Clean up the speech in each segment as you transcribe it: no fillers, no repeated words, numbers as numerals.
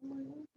You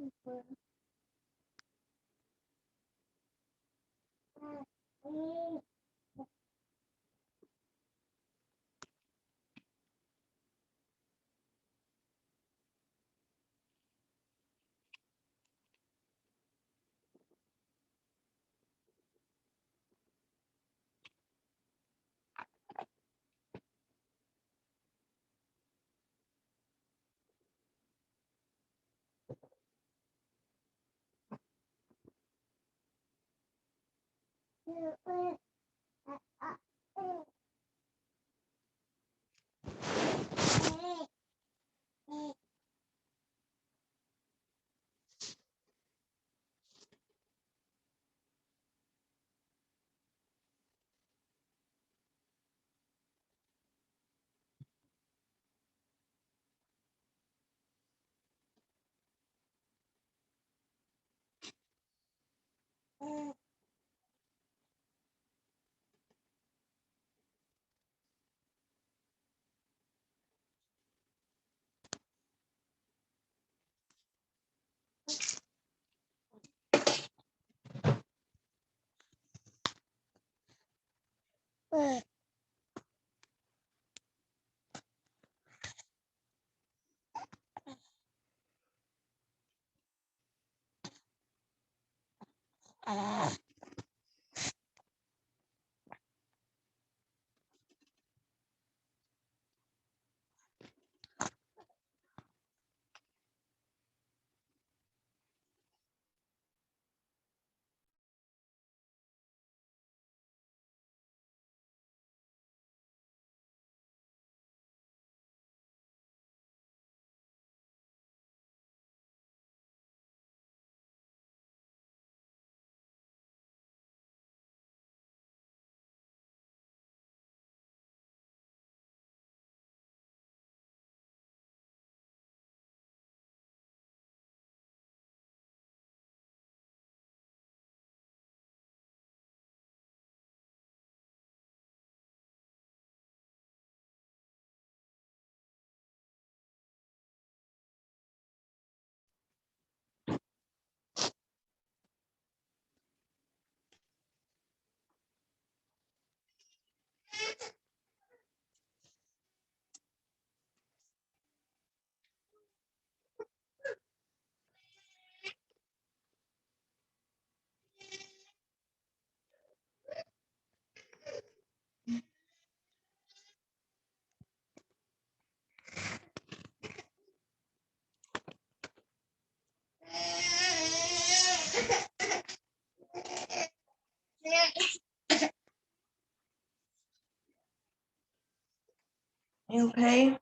okay?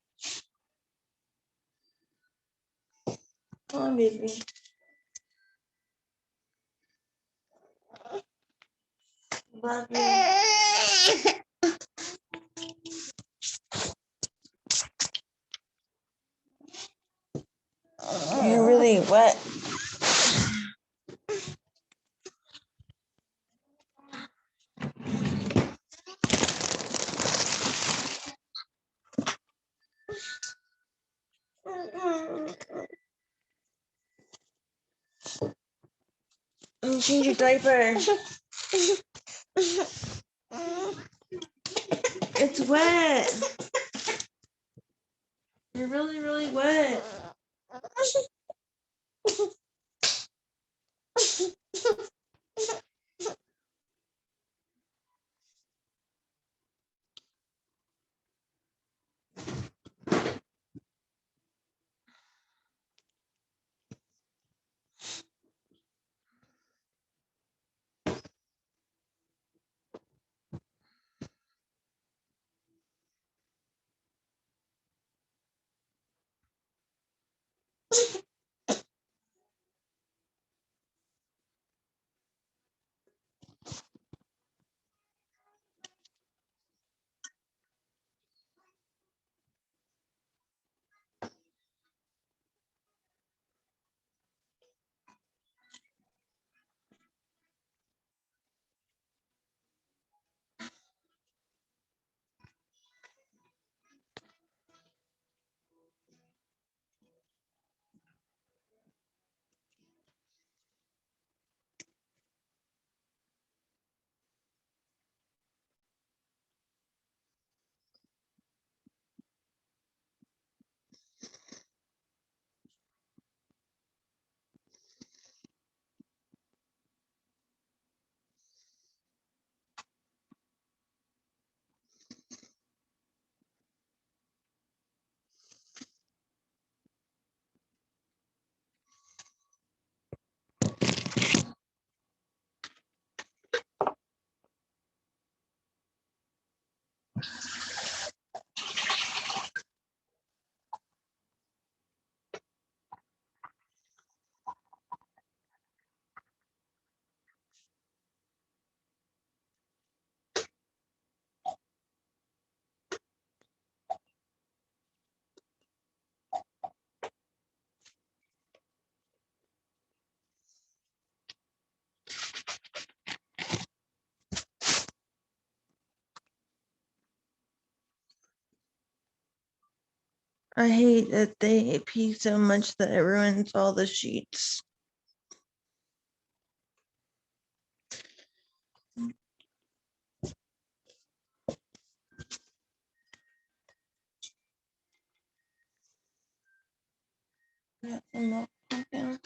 Come on, baby. Love you. You're really wet. Change your diaper. It's wet. You're really, really wet. I hate that they pee so much that it ruins all the sheets. Got some milk pumpkin.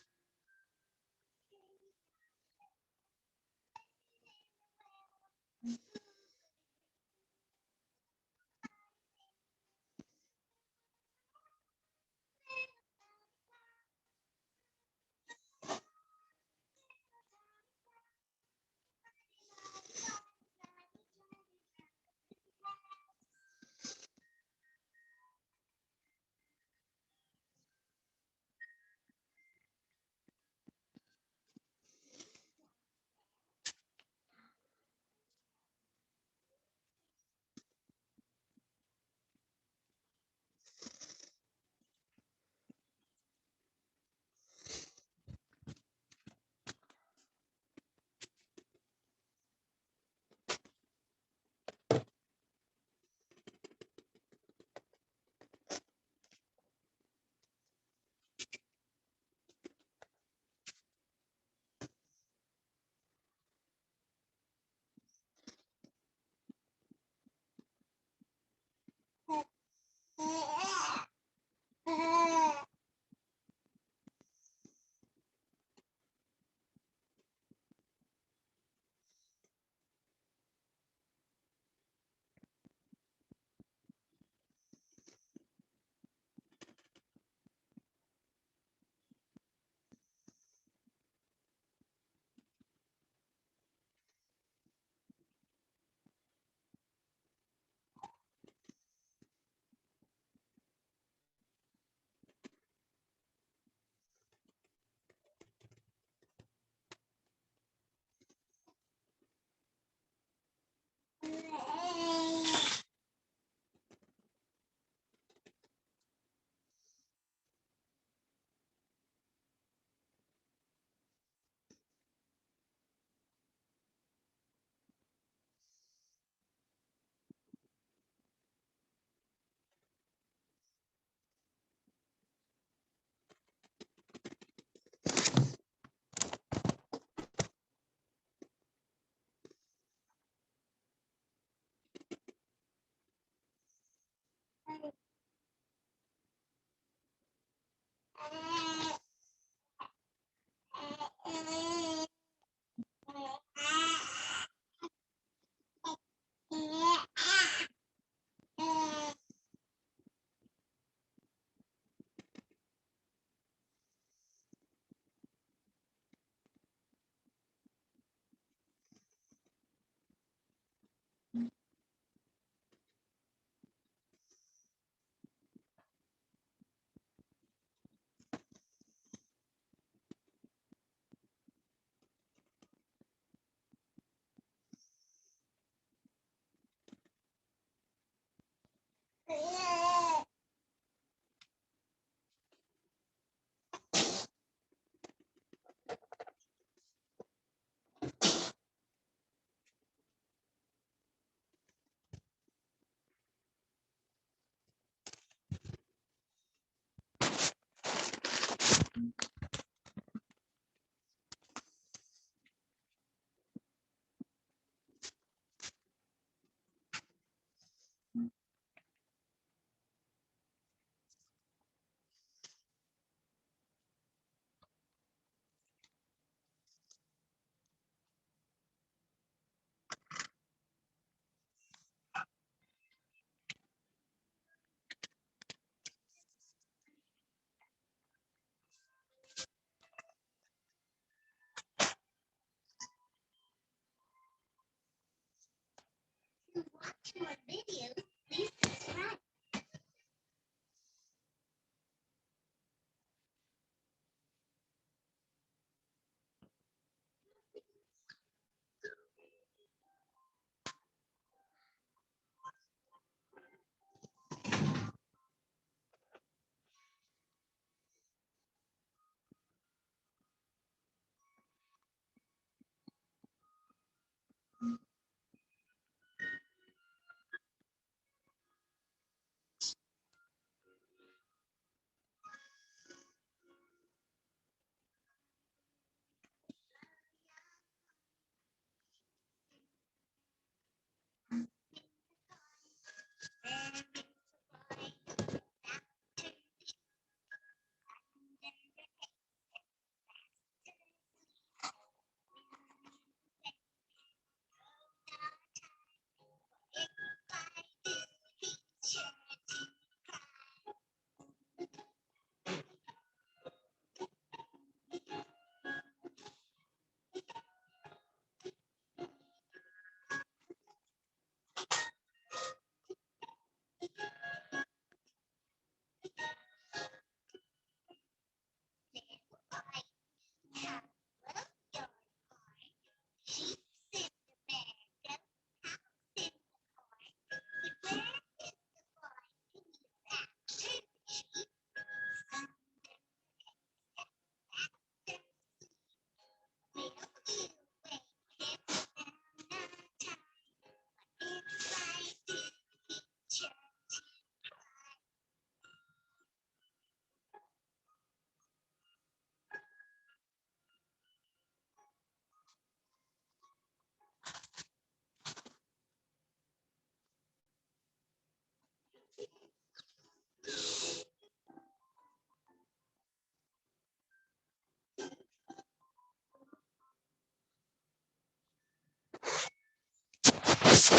I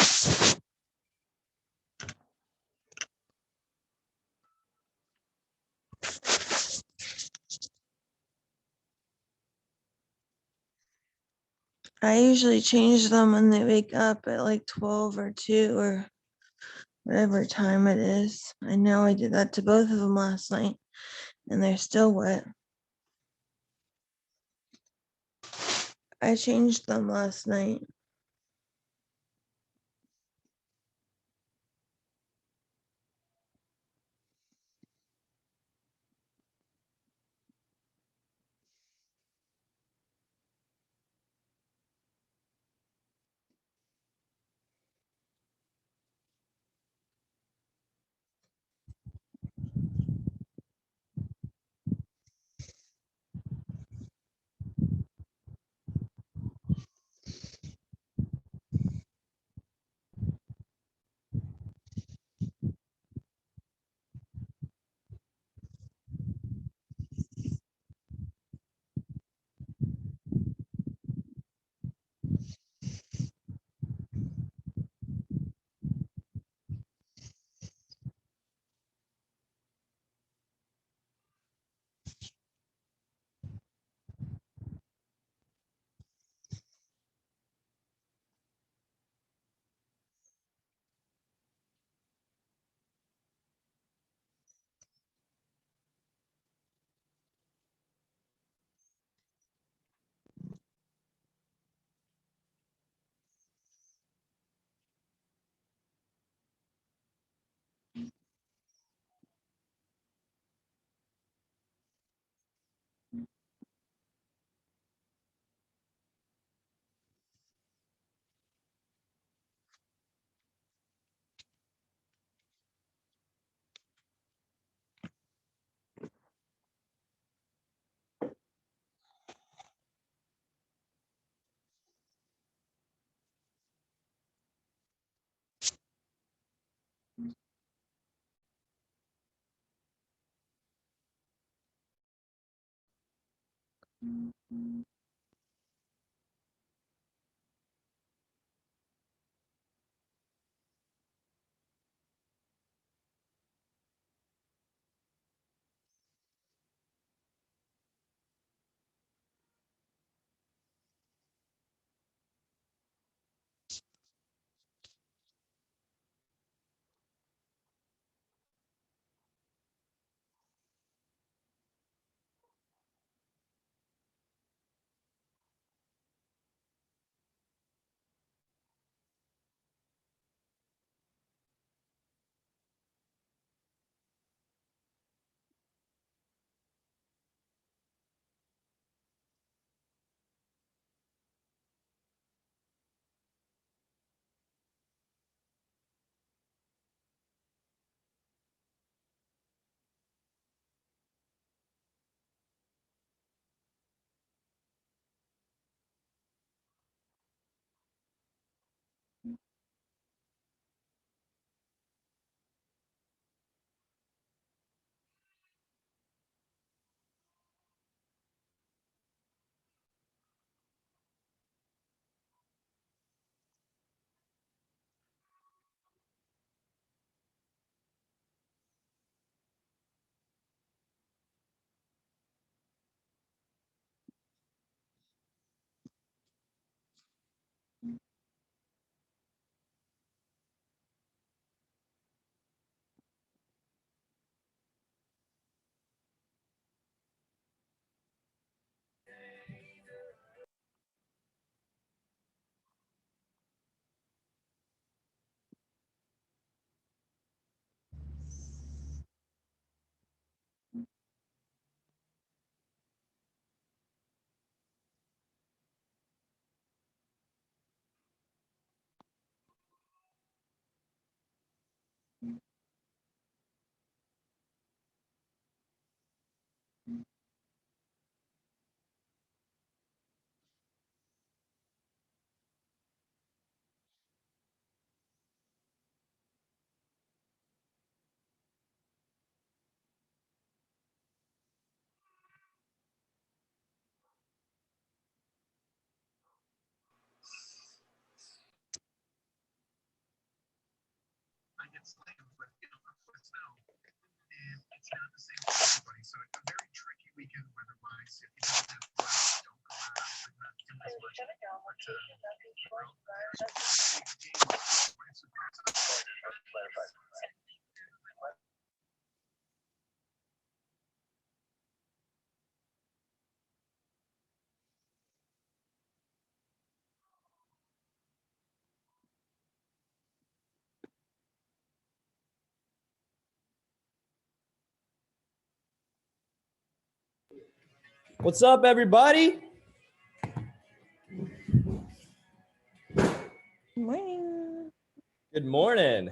usually change them when they wake up at like 12 or 2 or whatever time it is. I know I did that to both of them last night and they're still wet. I changed them last night. What's up, everybody? Good morning. Good morning.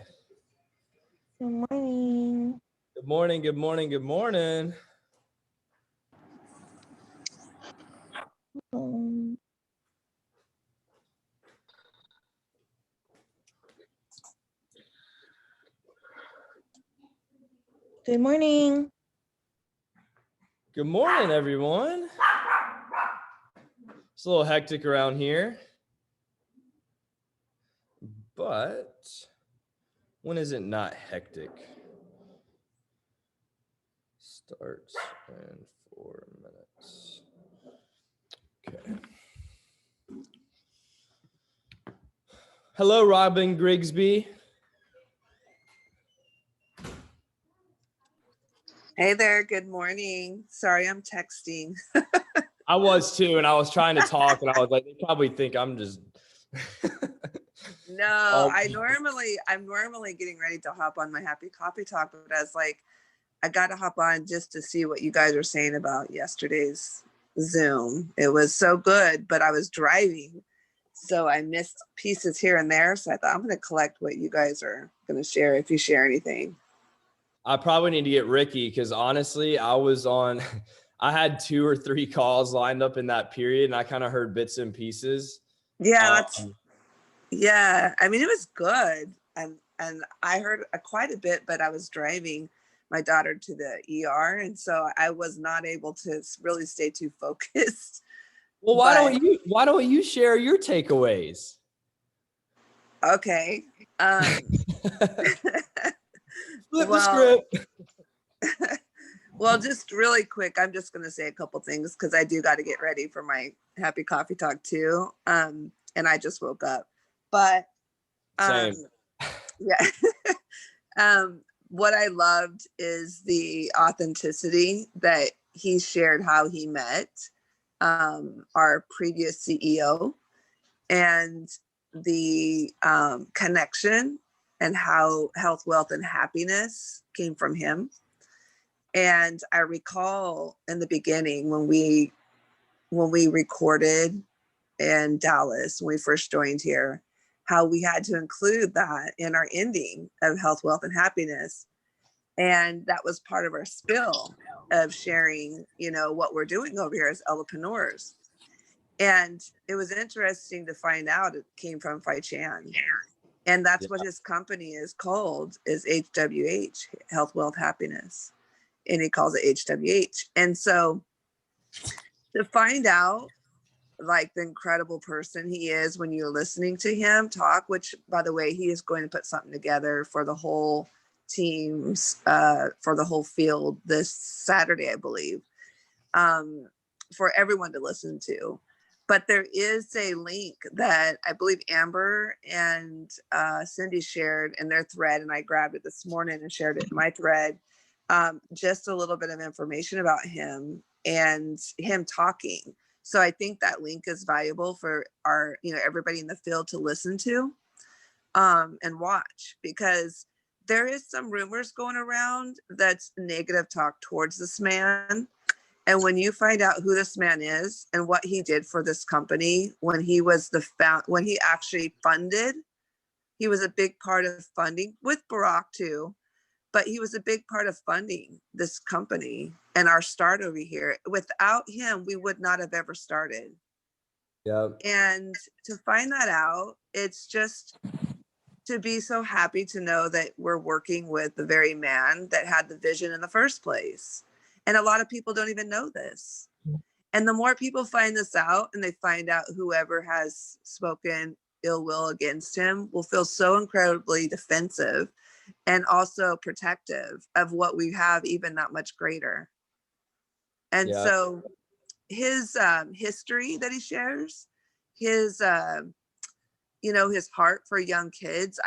Good morning. Good morning. Good morning. Good morning. Good morning. Good morning, everyone. It's a little hectic around here, but when is it not hectic? Starts in 4 minutes. Okay. Hello, Robin Grigsby. Hey there, good morning. Sorry, I'm texting. I was too, and I was trying to talk, and I was like, they probably think I'm just. No, I'm normally getting ready to hop on my happy coffee talk, but I was like, I gotta hop on just to see what you guys were saying about yesterday's Zoom. It was so good, but I was driving, so I missed pieces here and there. So I thought I'm gonna collect what you guys are gonna share if you share anything. I probably need to get Ricky because honestly, I had 2 or 3 calls lined up in that period, and I kind of heard bits and pieces. Yeah, I mean, it was good, and I heard quite a bit, but I was driving my daughter to the ER, and so I was not able to really stay too focused. Well, why don't you share your takeaways? Okay. Flip the script. Well, just really quick, I'm just going to say a couple things because I do got to get ready for my happy coffee talk too. And I just woke up, but Same. Yeah. What I loved is the authenticity that he shared how he met our previous CEO and the connection and how health, wealth, and happiness came from him. And I recall in the beginning when we recorded in Dallas, when we first joined here, how we had to include that in our ending of health, wealth, and happiness. And that was part of our spill of sharing, what we're doing over here as entrepreneurs. And it was interesting to find out it came from Fai Chan. And that's what his company is called, is HWH, Health, Wealth, Happiness. And he calls it HWH. And so to find out like the incredible person he is when you're listening to him talk, which by the way, he is going to put something together for the whole teams, for the whole field this Saturday, I believe, for everyone to listen to. But there is a link that I believe Amber and Cindy shared in their thread, and I grabbed it this morning and shared it in my thread. Just a little bit of information about him and him talking. So I think that link is valuable for our, everybody in the field to listen to and watch, because there is some rumors going around that's negative talk towards this man. And when you find out who this man is and what he did for this company, when he was when he actually funded, he was a big part of funding with Barack too, but he was a big part of funding this company and our start over here. Without him, we would not have ever started. Yeah. And to find that out, it's just to be so happy to know that we're working with the very man that had the vision in the first place. And a lot of people don't even know this. And the more people find this out and they find out whoever has spoken ill will against him will feel so incredibly defensive and also protective of what we have, even that much greater. And Yeah. so his history that he shares, his his heart for young kids,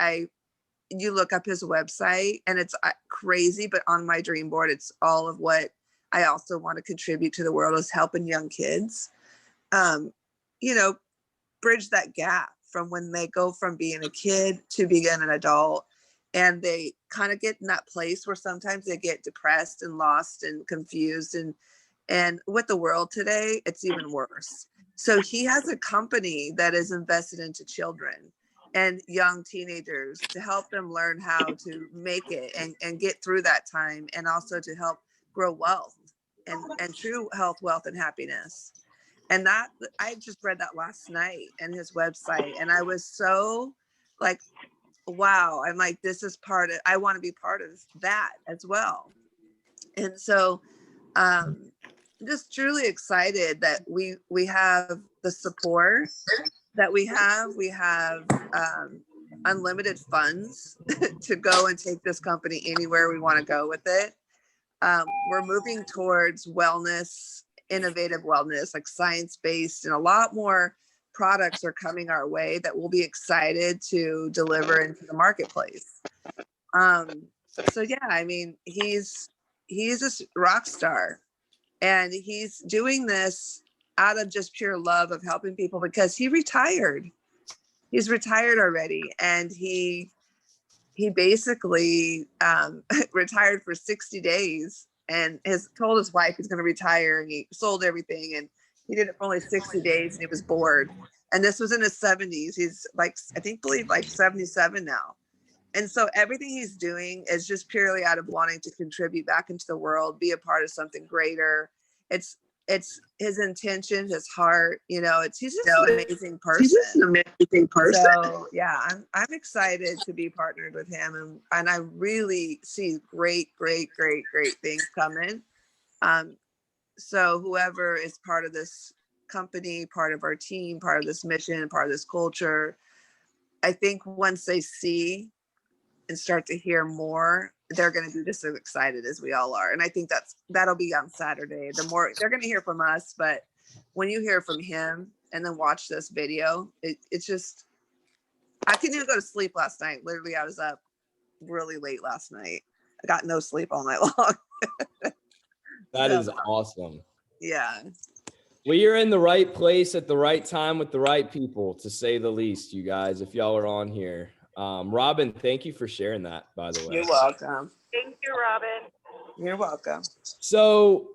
you look up his website and it's crazy, but on my dream board, it's all of what I also want to contribute to the world, is helping young kids, bridge that gap from when they go from being a kid to being an adult. And they kind of get in that place where sometimes they get depressed and lost and confused. And with the world today, it's even worse. So he has a company that is invested into children and young teenagers to help them learn how to make it and get through that time, and also to help grow wealth and true health, wealth, and happiness. And that, I just read that last night in his website, and I was so like, wow, I'm like, this is I want to be part of that as well. And so I'm just truly excited that we have the support that we have. We have unlimited funds to go and take this company anywhere we want to go with it. We're moving towards wellness, innovative wellness, like science-based, and a lot more products are coming our way that we'll be excited to deliver into the marketplace. So yeah, I mean, he's a rock star, and he's doing this out of just pure love of helping people, because he retired. He's retired already, and he basically retired for 60 days and has told his wife he's going to retire, and he sold everything, and he did it for only 60 days, and he was bored. And this was in his 70s. He's like, believe like 77 now. And so everything he's doing is just purely out of wanting to contribute back into the world, be a part of something greater. It's his intention, his heart, he's just an amazing person. He's just an amazing person. So yeah, I'm excited to be partnered with him, and I really see great things coming. So whoever is part of this company, part of our team, part of this mission, part of this culture, I think once they see and start to hear more, they're going to be just as excited as we all are. And I think that'll be on Saturday. The more they're going to hear from us, but when you hear from him and then watch this video, it's just, I couldn't even go to sleep last night. Literally, I was up really late last night. I got no sleep all night long. That is awesome. Yeah. Well, you're in the right place at the right time with the right people, to say the least, you guys, if y'all are on here. Robin, thank you for sharing that, by the way. You're welcome. Thank you, Robin. You're welcome. So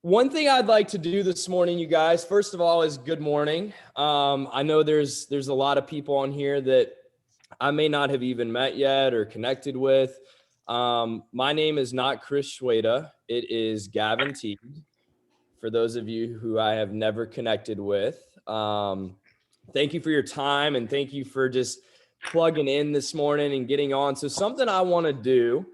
one thing I'd like to do this morning, you guys, first of all, is good morning. I know there's a lot of people on here that I may not have even met yet or connected with. My name is not Chris Schweda. It is Gavin Teague, for those of you who I have never connected with. Thank you for your time, and thank you for just plugging in this morning and getting on. So something I want to do,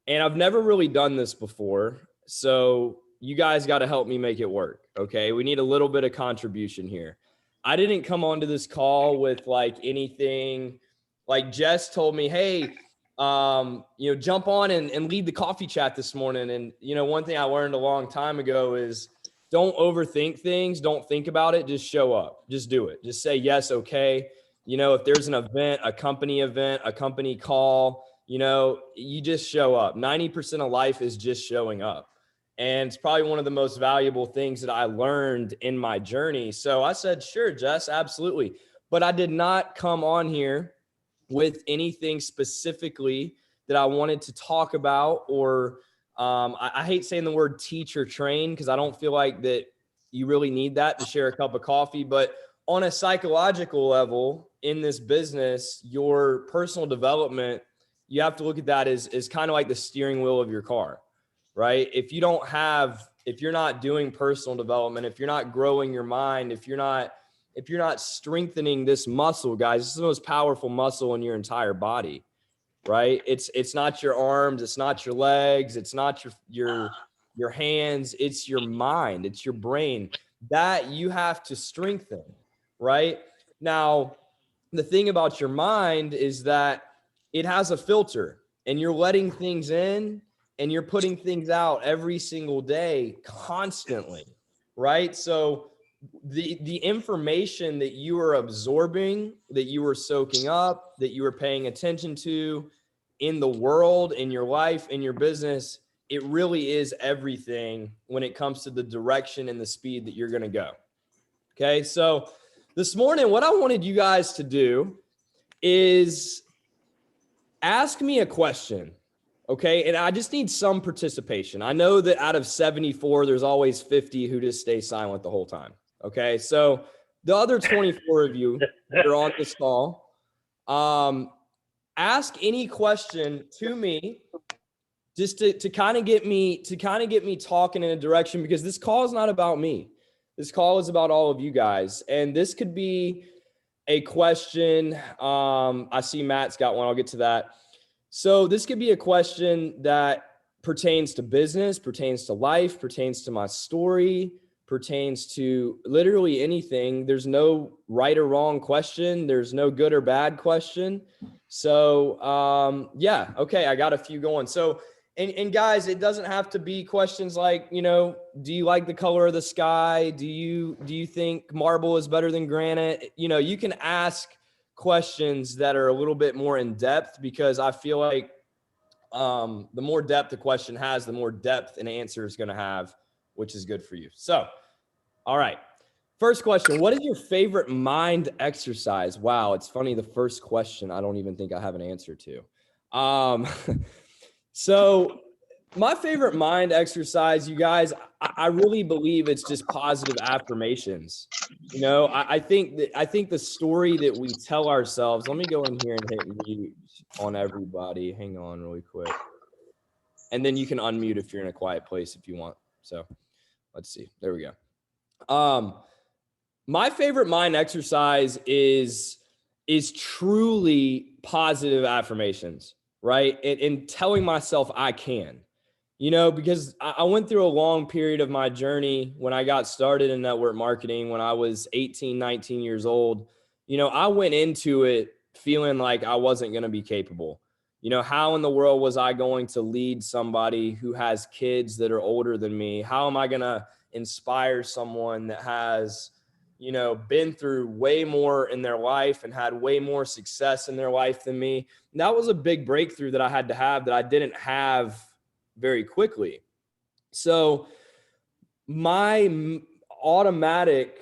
and I've never really done this before, so you guys got to help me make it work. Okay. We need a little bit of contribution here. I didn't come onto this call with like anything. Like Jess told me, hey, jump on and lead the coffee chat this morning. And, one thing I learned a long time ago is don't overthink things. Don't think about it. Just show up. Just do it. Just say yes. Okay. If there's an event, a company call, you just show up. 90% of life is just showing up. And it's probably one of the most valuable things that I learned in my journey. So I said, sure, Jess, absolutely. But I did not come on here with anything specifically that I wanted to talk about, or I hate saying the word teach or train, because I don't feel like that you really need that to share a cup of coffee. But on a psychological level in this business, your personal development, you have to look at that as kind of like the steering wheel of your car, right? If you're not doing personal development, if you're not growing your mind, if you're not strengthening this muscle, guys, this is the most powerful muscle in your entire body, right? It's not your arms, it's not your legs, it's not your hands, it's your mind, it's your brain that you have to strengthen, right? Now, the thing about your mind is that it has a filter, and you're letting things in and you're putting things out every single day constantly, right? So the information that you are absorbing, that you are soaking up, that you are paying attention to in the world, in your life, in your business, it really is everything when it comes to the direction and the speed that you're going to go. Okay. So this morning, what I wanted you guys to do is ask me a question. Okay. And I just need some participation. I know that out of 74, there's always 50 who just stay silent the whole time. Okay. So the other 24 of you that are on this call, ask any question to me just to kind of get me talking in a direction, because this call is not about me. This call is about all of you guys. And this could be a question. I see Matt's got one. I'll get to that. So this could be a question that pertains to business, pertains to life, pertains to my story, pertains to literally anything. There's no right or wrong question. There's no good or bad question. So yeah, okay, I got a few going. So, and guys, it doesn't have to be questions like, do you like the color of the sky? Do you think marble is better than granite? You can ask questions that are a little bit more in depth, because I feel like the more depth the question has, the more depth an answer is going to have, which is good for you. So, all right. First question, what is your favorite mind exercise? Wow, it's funny. The first question, I don't even think I have an answer to. So my favorite mind exercise, you guys, I really believe it's just positive affirmations. I think the story that we tell ourselves, let me go in here and hit mute on everybody. Hang on really quick. And then you can unmute if you're in a quiet place if you want. So let's see. There we go. My favorite mind exercise is truly positive affirmations, right? And telling myself I can, because I went through a long period of my journey when I got started in network marketing when I was 18, 19 years old. I went into it feeling like I wasn't going to be capable. How in the world was I going to lead somebody who has kids that are older than me? How am I going to inspire someone that has been through way more in their life and had way more success in their life than me? And that was a big breakthrough that I had to have that I didn't have very quickly. So my automatic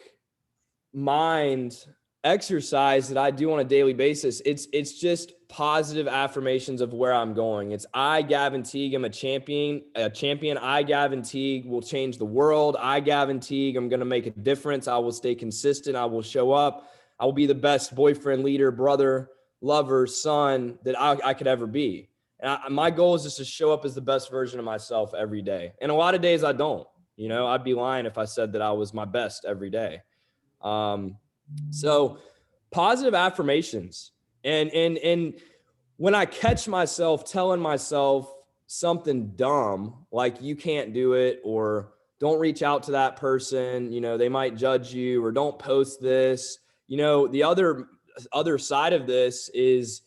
mind exercise that I do on a daily basis, it's just positive affirmations of where I'm going. It's I, Gavin Teague, am a champion. I, Gavin Teague, will change the world. I, Gavin Teague, I'm going to make a difference. I will stay consistent. I will show up. I will be the best boyfriend, leader, brother, lover, son that I could ever be. And my goal is just to show up as the best version of myself every day. And a lot of days I don't. I'd be lying if I said that I was my best every day. So positive affirmations. And when I catch myself telling myself something dumb, like you can't do it, or don't reach out to that person, they might judge you, or don't post this, the other side of this is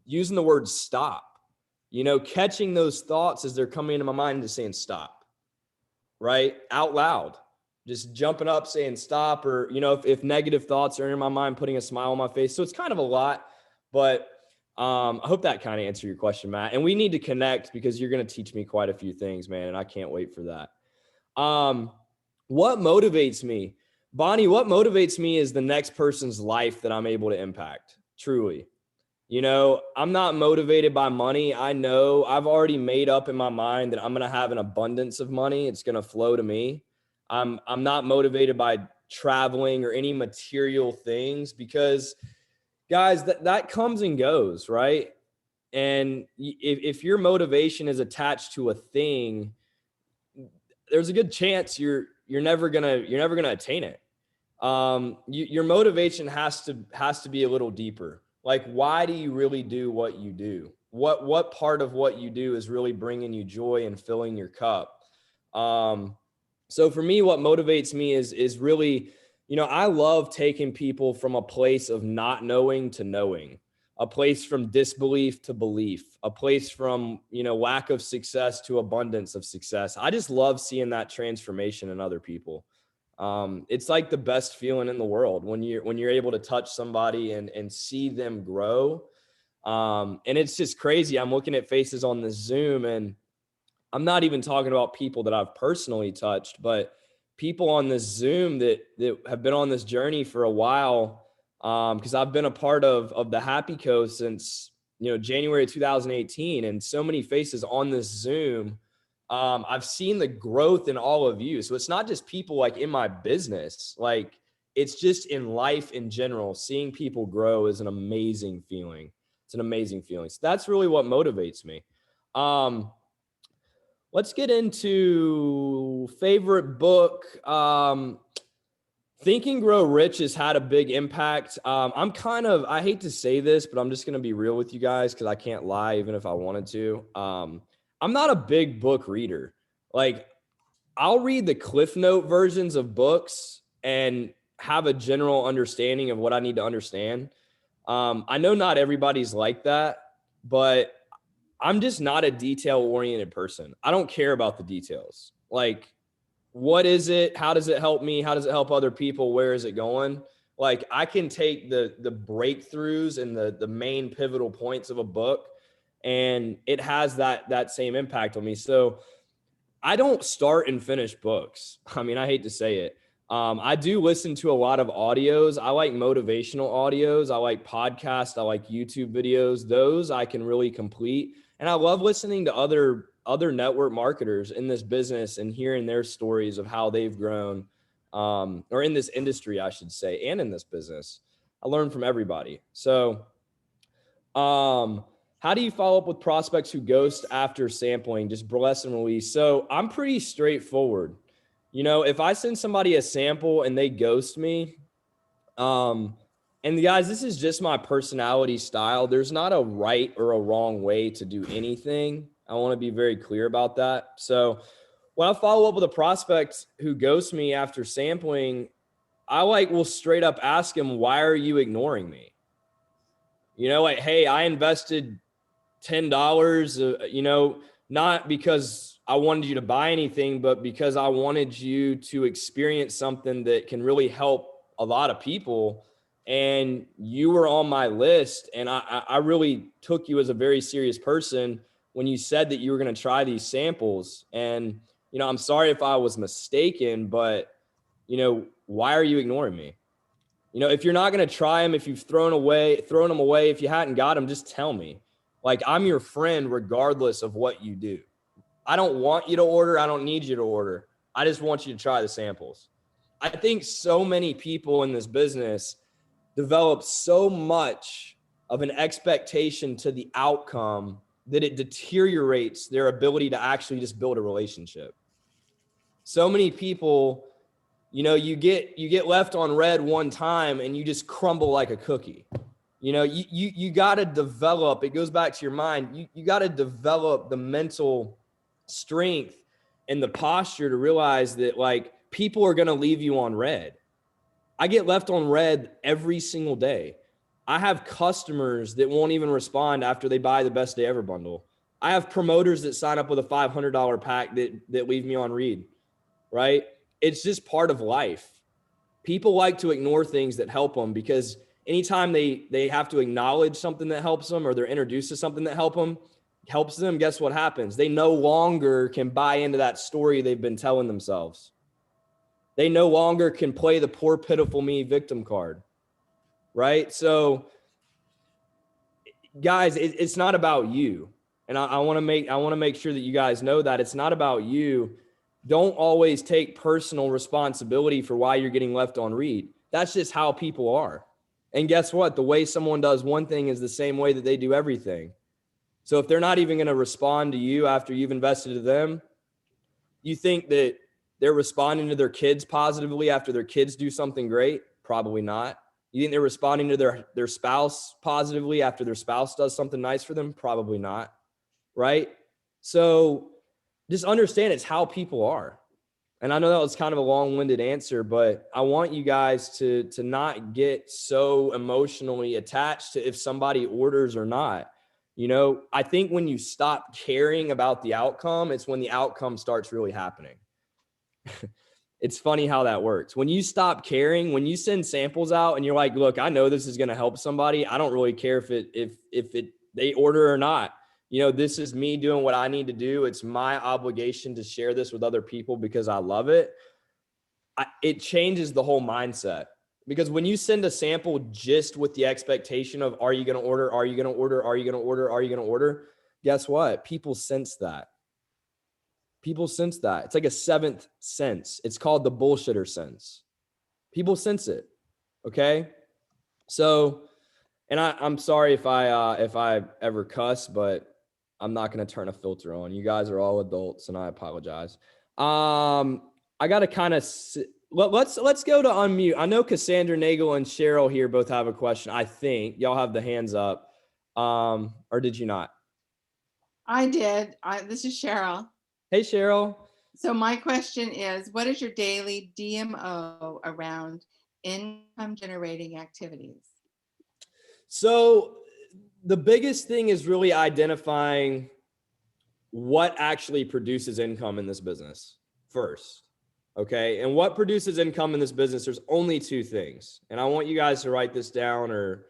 using the word stop, catching those thoughts as they're coming into my mind and just saying stop, right? Out loud. Just jumping up, saying stop, or, if negative thoughts are in my mind, putting a smile on my face. So it's kind of a lot, but I hope that kind of answered your question, Matt. And we need to connect because you're going to teach me quite a few things, man. And I can't wait for that. What motivates me? Bonnie, what motivates me is the next person's life that I'm able to impact, truly. I'm not motivated by money. I know I've already made up in my mind that I'm going to have an abundance of money. It's going to flow to me. I'm not motivated by traveling or any material things, because guys, that comes and goes, right? And if your motivation is attached to a thing, there's a good chance you're never gonna attain it. Your motivation has to be a little deeper. Like, why do you really do what you do? What part of what you do is really bringing you joy and filling your cup? So for me, what motivates me is really, I love taking people from a place of not knowing to knowing. a place from disbelief to belief, a place from, lack of success to abundance of success. I just love seeing that transformation in other people. It's like the best feeling in the world when you're able to touch somebody and see them grow. And it's just crazy. I'm looking at faces on the Zoom, and I'm not even talking about people that I've personally touched, but people on this Zoom that have been on this journey for a while. Because I've been a part of the Happy Co since January 2018, and so many faces on this Zoom. I've seen the growth in all of you. So it's not just people like in my business, like it's just in life in general. Seeing people grow is an amazing feeling. It's an amazing feeling. So that's really what motivates me. Let's get into favorite book. Think and Grow Rich has had a big impact. I hate to say this, but I'm just going to be real with you guys because I can't lie even if I wanted to. I'm not a big book reader. Like, I'll read the Cliff Note versions of books and have a general understanding of what I need to understand. I know not everybody's like that, but I'm just not a detail-oriented person. I don't care about the details. Like, what is it? How does it help me? How does it help other people? Where is it going? Like, I can take the breakthroughs and the main pivotal points of a book, and it has that same impact on me. So I don't start and finish books. I mean, I hate to say it. I do listen to a lot of audios. I like motivational audios. I like podcasts. I like YouTube videos. Those I can really complete. And I love listening to other network marketers in this business and hearing their stories of how they've grown, or in this industry, I should say, and in this business. I learn from everybody. So, how do you follow up with prospects who ghost after sampling? Just bless and release. So I'm pretty straightforward. If I send somebody a sample and they ghost me, and guys, this is just my personality style. There's not a right or a wrong way to do anything. I want to be very clear about that. So when I follow up with a prospect who ghosts me after sampling, I will straight up ask him, why are you ignoring me? Like, hey, I invested $10, not because I wanted you to buy anything, but because I wanted you to experience something that can really help a lot of people. And you were on my list, and I really took you as a very serious person when you said that you were going to try these samples. And, I'm sorry if I was mistaken, but, why are you ignoring me? If you're not going to try them, if you've thrown them away, if you hadn't got them, just tell me. Like, I'm your friend regardless of what you do. I don't want you to order. I don't need you to order. I just want you to try the samples. I think so many people in this business develop so much of an expectation to the outcome that it deteriorates their ability to actually just build a relationship. So many people, you get left on red one time and you just crumble like a cookie. You got to develop, it goes back to your mind. You got to develop the mental strength and the posture to realize that, like, people are going to leave you on red. I get left on red every single day. I have customers that won't even respond after they buy the Best Day Ever bundle. I have promoters that sign up with a $500 pack that leave me on read, right? It's just part of life. People like to ignore things that help them, because anytime they have to acknowledge something that helps them, or they're introduced to something that helps them, guess what happens? They no longer can buy into that story they've been telling themselves. They no longer can play the poor, pitiful me victim card, right? So, guys, it's not about you. And I want to make sure that you guys know that it's not about you. Don't always take personal responsibility for why you're getting left on read. That's just how people are. And guess what? The way someone does one thing is the same way that they do everything. So if they're not even going to respond to you after you've invested to them, you think that they're responding to their kids positively after their kids do something great? Probably not. You think they're responding to their spouse positively after their spouse does something nice for them? Probably not. Right? So just understand it's how people are. And I know that was kind of a long-winded answer, but I want you guys to not get so emotionally attached to if somebody orders or not. You know, I think when you stop caring about the outcome, it's when the outcome starts really happening. It's funny how that works. When you stop caring, when you send samples out and you're like, look, I know this is going to help somebody. I don't really care if they order or not. You know, this is me doing what I need to do. It's my obligation to share this with other people because I love it. It changes the whole mindset. Because when you send a sample just with the expectation of, are you going to order? Are you going to order? Are you going to order? Are you going to order? Guess what? People sense that. People sense that. It's like a seventh sense. It's called the bullshitter sense. People sense it. Okay. So, and I'm sorry if I ever cuss, but I'm not going to turn a filter on. You guys are all adults and I apologize. I got to kind of, let's go to unmute. I know Cassandra Nagel and Cheryl here both have a question. I think y'all have the hands up. Or did you not? I did. This is Cheryl. Hey, Cheryl. So my question is, what is your daily DMO around income generating activities? So the biggest thing is really identifying what actually produces income in this business first. Okay. And what produces income in this business, there's only two things. And I want you guys to write this down or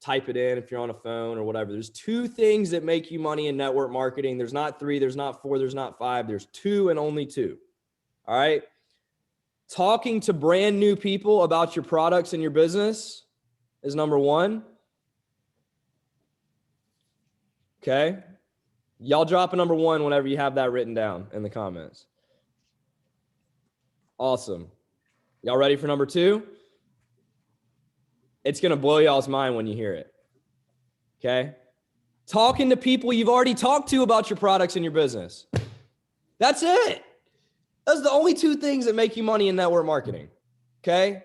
type it in if you're on a phone or whatever. There's two things that make you money in network marketing. There's not three, there's not four, there's not five. There's two and only two. All right. Talking to brand new people about your products and your business is number one. Okay. Y'all drop a number one whenever you have that written down in the comments. Awesome. Y'all ready for number two? It's going to blow y'all's mind when you hear it. Okay. Talking to people you've already talked to about your products and your business. That's it. Those are the only two things that make you money in network marketing. Okay.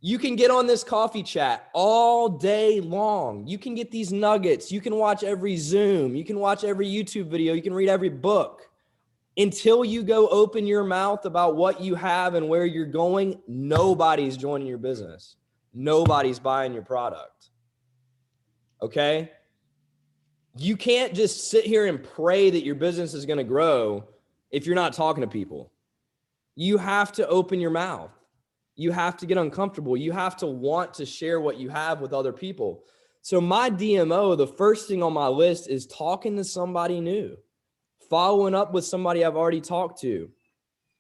You can get on this coffee chat all day long. You can get these nuggets. You can watch every Zoom. You can watch every YouTube video. You can read every book. Until you go open your mouth about what you have and where you're going, nobody's joining your business. Nobody's buying your product. Okay? You can't just sit here and pray that your business is going to grow if you're not talking to people. You have to open your mouth. You have to get uncomfortable. You have to want to share what you have with other people. So my DMO, the first thing on my list is talking to somebody new, following up with somebody I've already talked to.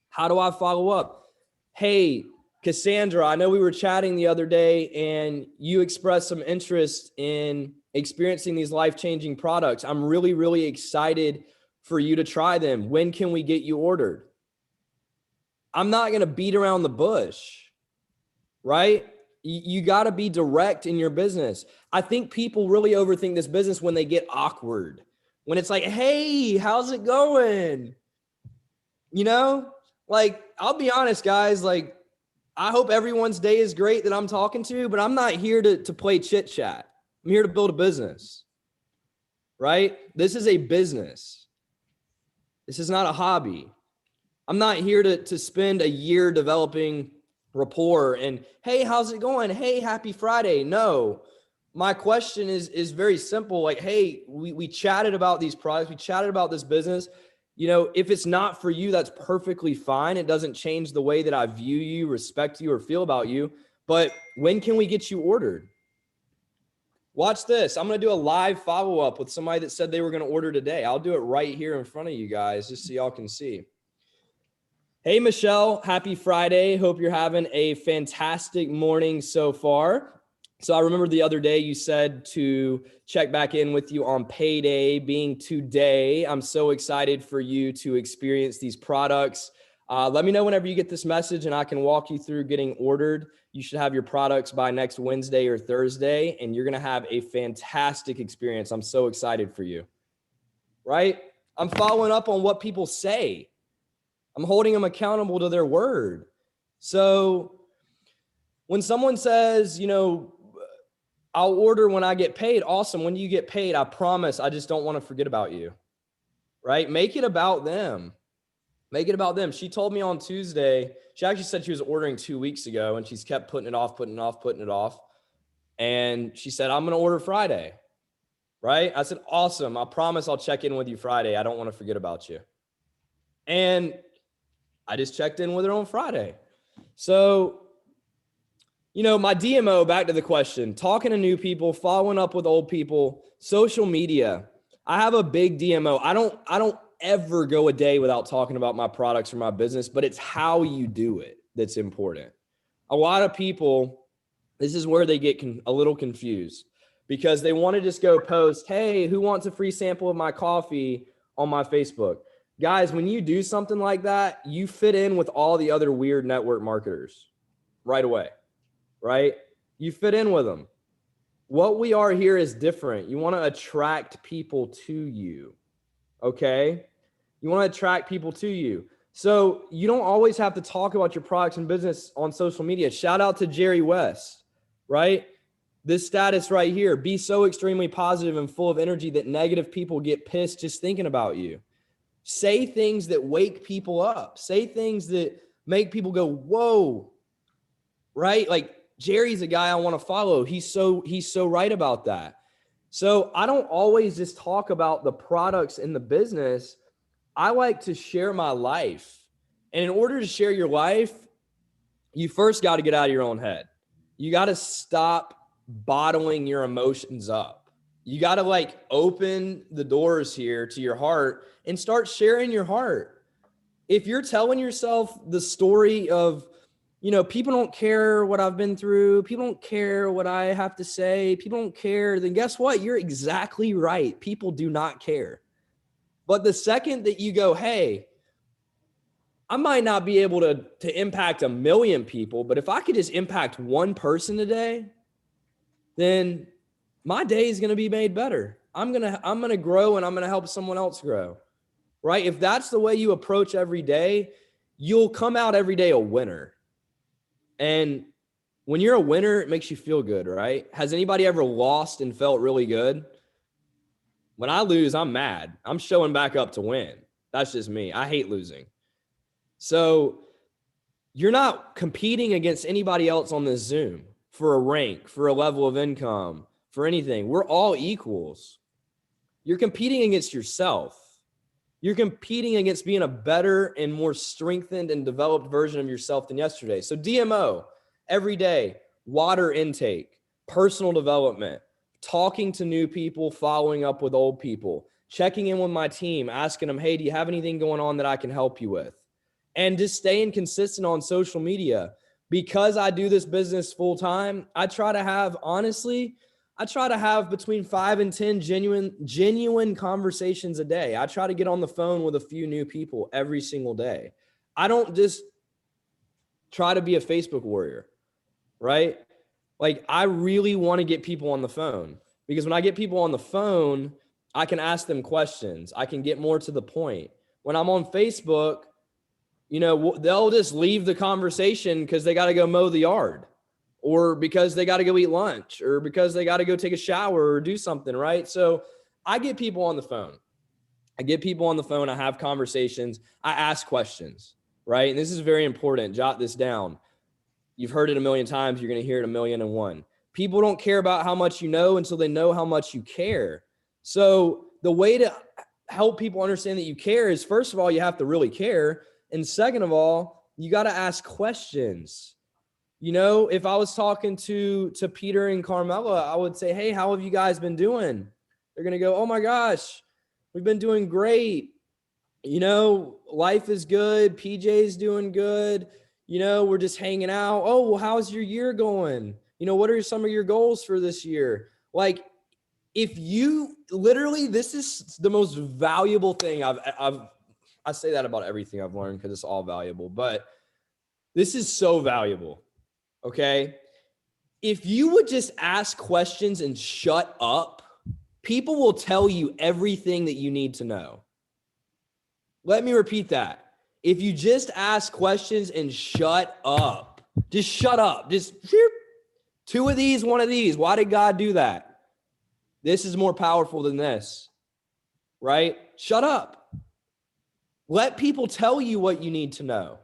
How do I follow up? Hey, Cassandra, I know we were chatting the other day and you expressed some interest in experiencing these life-changing products. I'm really, really excited for you to try them. When can we get you ordered? I'm not going to beat around the bush, right? You got to be direct in your business. I think people really overthink this business when they get awkward. When it's like, hey, how's it going? You know, like, I'll be honest, guys, like, I hope everyone's day is great that I'm talking to, but I'm not here to play chit chat. I'm here to build a business, right? This is a business. This is not a hobby. I'm not here to spend a year developing rapport and, hey, how's it going? Hey, happy Friday. No, my question is very simple. Like, hey, we chatted about these products. We chatted about this business. You know, if it's not for you, that's perfectly fine. It doesn't change the way that I view you, respect you, or feel about you. But when can we get you ordered? Watch this. I'm going to do a live follow-up with somebody that said they were going to order today. I'll do it right here in front of you guys just so y'all can see. Hey, Michelle, happy Friday. Hope you're having a fantastic morning so far. So I remember the other day you said to check back in with you on payday being today. I'm so excited for you to experience these products. Let me know whenever you get this message and I can walk you through getting ordered. You should have your products by next Wednesday or Thursday, and you're going to have a fantastic experience. I'm so excited for you, right? I'm following up on what people say. I'm holding them accountable to their word. So when someone says, you know, I'll order when I get paid. Awesome. When you get paid, I promise I just don't want to forget about you, right? Make it about them. Make it about them. She told me on Tuesday, she actually said she was ordering 2 weeks ago and she's kept putting it off. And she said, I'm going to order Friday. Right? I said, awesome. I promise I'll check in with you Friday. I don't want to forget about you. And I just checked in with her on Friday. So, my DMO, back to the question, talking to new people, following up with old people, social media. I have a big DMO. I don't ever go a day without talking about my products or my business, but it's how you do it that's important. A lot of people, this is where they get a little confused because they want to just go post, hey, who wants a free sample of my coffee on my Facebook? Guys, when you do something like that, you fit in with all the other weird network marketers right away, right? You fit in with them. What we are here is different. You want to attract people to you, okay? You want to attract people to you. So you don't always have to talk about your products and business on social media. Shout out to Jerry West, right? This status right here, be so extremely positive and full of energy that negative people get pissed just thinking about you. Say things that wake people up. Say things that make people go, whoa, right? Like Jerry's a guy I want to follow. He's so right about that. So I don't always just talk about the products in the business. I like to share my life. And in order to share your life, you first got to get out of your own head. You got to stop bottling your emotions up. You got to open the doors here to your heart and start sharing your heart. If you're telling yourself the story of, people don't care what I've been through, people don't care what I have to say, people don't care, then guess what? You're exactly right. People do not care. But the second that you go, hey, I might not be able to impact 1 million people, but if I could just impact one person today, then my day is going to be made better. I'm going to grow and I'm going to help someone else grow. Right? If that's the way you approach every day, you'll come out every day a winner. And when you're a winner, it makes you feel good, right? Has anybody ever lost and felt really good? When I lose, I'm mad. I'm showing back up to win. That's just me. I hate losing. So you're not competing against anybody else on this Zoom for a rank, for a level of income, for anything. We're all equals. You're competing against yourself. You're competing against being a better and more strengthened and developed version of yourself than yesterday. So DMO, every day, water intake, personal development, talking to new people, following up with old people, checking in with my team, asking them, hey, do you have anything going on that I can help you with? And just staying consistent on social media. Because I do this business full time, I try to have between 5 and 10 genuine conversations a day. I try to get on the phone with a few new people every single day. I don't just try to be a Facebook warrior, right? I really want to get people on the phone, because when I get people on the phone, I can ask them questions. I can get more to the point. When I'm on Facebook, they'll just leave the conversation because they got to go mow the yard, or because they got to go eat lunch, or because they got to go take a shower or do something, right? So I get people on the phone. I have conversations. I ask questions, right? And this is very important. Jot this down. You've heard it a million times. You're going to hear it 1,000,001. People don't care about how much you know until they know how much you care. So the way to help people understand that you care is, first of all, you have to really care. And second of all, you got to ask questions. If I was talking to Peter and Carmela, I would say, hey, how have you guys been doing? They're going to go, oh my gosh, we've been doing great. Life is good. PJ's doing good. We're just hanging out. Oh, well, how's your year going? What are some of your goals for this year? If you literally, this is the most valuable thing I say that about everything I've learned because it's all valuable, but this is so valuable. Okay. If you would just ask questions and shut up, people will tell you everything that you need to know. Let me repeat that. If you just ask questions and shut up, just shut up, just two of these, one of these. Why did God do that? This is more powerful than this, right? Shut up. Let people tell you what you need to know.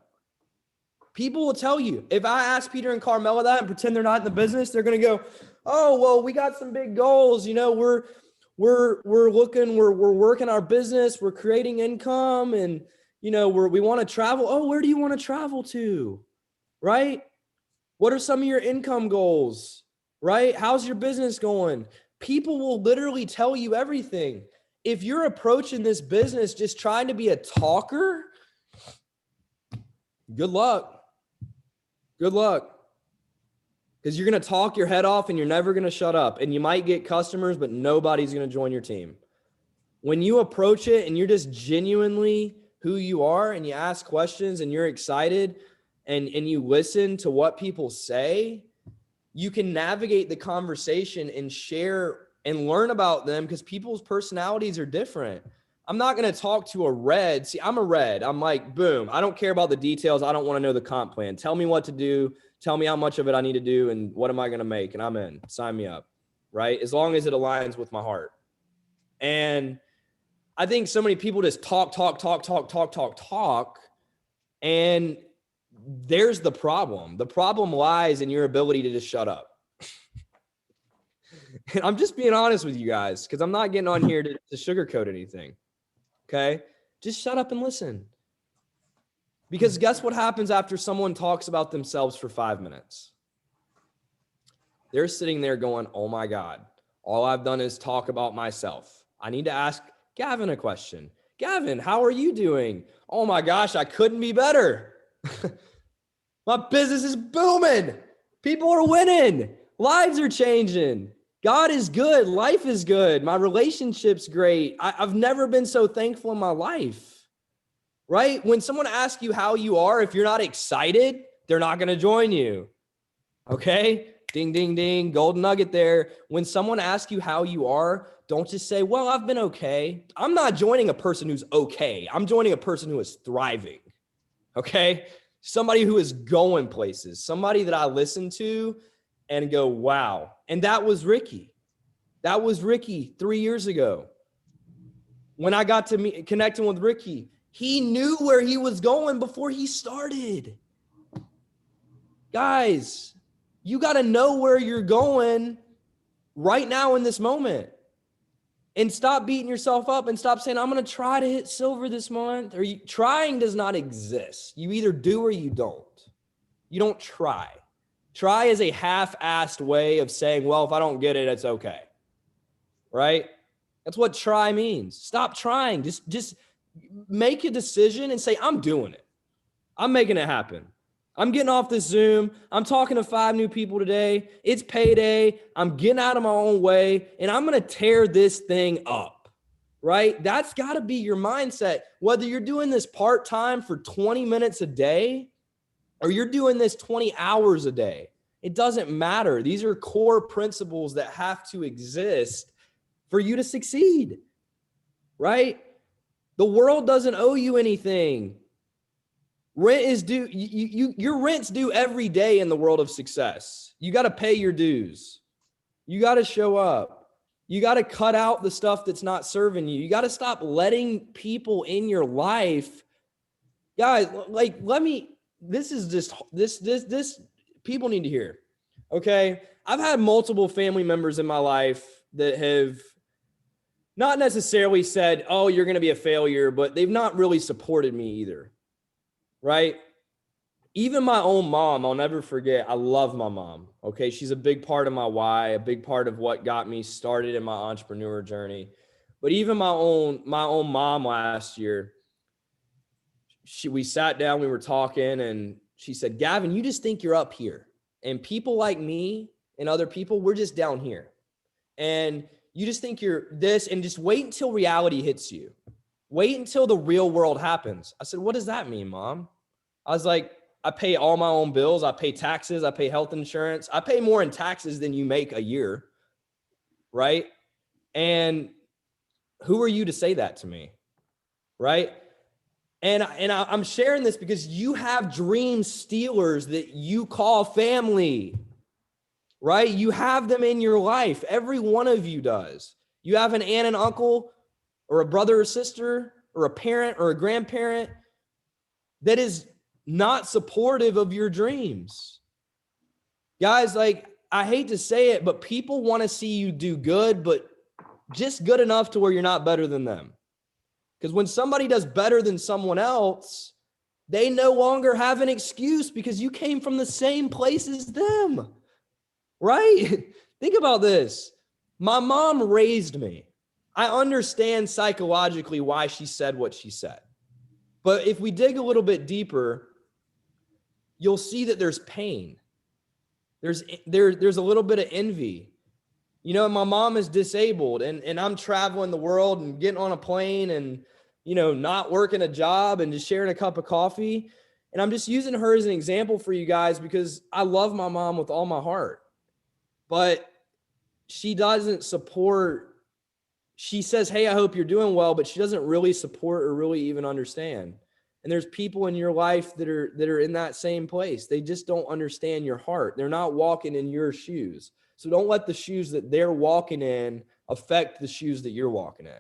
People will tell you. If I ask Peter and Carmela that and pretend they're not in the business, they're going to go, oh, well, we got some big goals. We're working our business. We're creating income and, we want to travel. Oh, where do you want to travel to? Right? What are some of your income goals? Right? How's your business going? People will literally tell you everything. If you're approaching this business just trying to be a talker, good luck. Good luck. Because you're going to talk your head off and you're never going to shut up. And you might get customers, but nobody's going to join your team. When you approach it and you're just genuinely who you are and you ask questions and you're excited and you listen to what people say, you can navigate the conversation and share and learn about them because people's personalities are different. I'm not going to talk to a red. See, I'm a red. I'm like, boom. I don't care about the details. I don't want to know the comp plan. Tell me what to do. Tell me how much of it I need to do and what am I going to make? And I'm in. Sign me up, right? As long as it aligns with my heart. And I think so many people just talk. And there's the problem. The problem lies in your ability to just shut up. And I'm just being honest with you guys because I'm not getting on here to sugarcoat anything. Okay? Just shut up and listen. Because guess what happens after someone talks about themselves for 5 minutes? They're sitting there going, oh my God, all I've done is talk about myself. I need to ask Gavin a question. Gavin, how are you doing? Oh my gosh, I couldn't be better. My business is booming. People are winning. Lives are changing. God is good. Life is good. My relationship's great. I've never been so thankful in my life. Right? When someone asks you how you are, if you're not excited, they're not going to join you. Okay? Ding, ding, ding. Golden nugget there. When someone asks you how you are, don't just say, well, I've been okay. I'm not joining a person who's okay. I'm joining a person who is thriving. Okay? Somebody who is going places. Somebody that I listen to and go, wow. And that was Ricky. That was Ricky 3 years ago. When I got to connecting with Ricky, he knew where he was going before he started. Guys, you got to know where you're going right now in this moment. And stop beating yourself up and stop saying, I'm going to try to hit silver this month. Trying does not exist. You either do or you don't. You don't try. Try is a half-assed way of saying, well, if I don't get it, it's okay. Right? That's what try means. Stop trying. Just make a decision and say, I'm doing it. I'm making it happen. I'm getting off this Zoom. I'm talking to 5 new people today. It's payday. I'm getting out of my own way, and I'm going to tear this thing up, right? That's got to be your mindset. Whether you're doing this part-time for 20 minutes a day or you're doing this 20 hours a day, it doesn't matter. These are core principles that have to exist for you to succeed, right? The world doesn't owe you anything. Rent is due. Your rent's due every day in the world of success. You got to pay your dues. You got to show up. You got to cut out the stuff that's not serving you. You got to stop letting people in your life. Guys, like, this people need to hear. Okay. I've had multiple family members in my life that have not necessarily said, oh, you're going to be a failure, but they've not really supported me either. Right? Even my own mom, I'll never forget. I love my mom. Okay. She's a big part of my why, a big part of what got me started in my entrepreneur journey. But even my own mom last year, we sat down, we were talking, and she said, Gavin, you just think you're up here. And people like me and other people, we're just down here. And you just think you're this, and just wait until reality hits you. Wait until the real world happens. I said, what does that mean, Mom? I was like, I pay all my own bills. I pay taxes. I pay health insurance. I pay more in taxes than you make a year, right? And who are you to say that to me, right? And I'm sharing this because you have dream stealers that you call family, right? You have them in your life. Every one of you does. You have an aunt and uncle or a brother or sister or a parent or a grandparent that is not supportive of your dreams. Guys, like, I hate to say it, but people want to see you do good, but just good enough to where you're not better than them. Because when somebody does better than someone else, they no longer have an excuse because you came from the same place as them, right? Think about this. My mom raised me. I understand psychologically why she said what she said. But if we dig a little bit deeper, you'll see that there's pain. There's a little bit of envy. You know, my mom is disabled and I'm traveling the world and getting on a plane and, you know, not working a job and just sharing a cup of coffee. And I'm just using her as an example for you guys because I love my mom with all my heart. But she doesn't support, she says, hey, I hope you're doing well, but she doesn't really support or really even understand. And there's people in your life that are in that same place. They just don't understand your heart. They're not walking in your shoes. So don't let the shoes that they're walking in affect the shoes that you're walking in.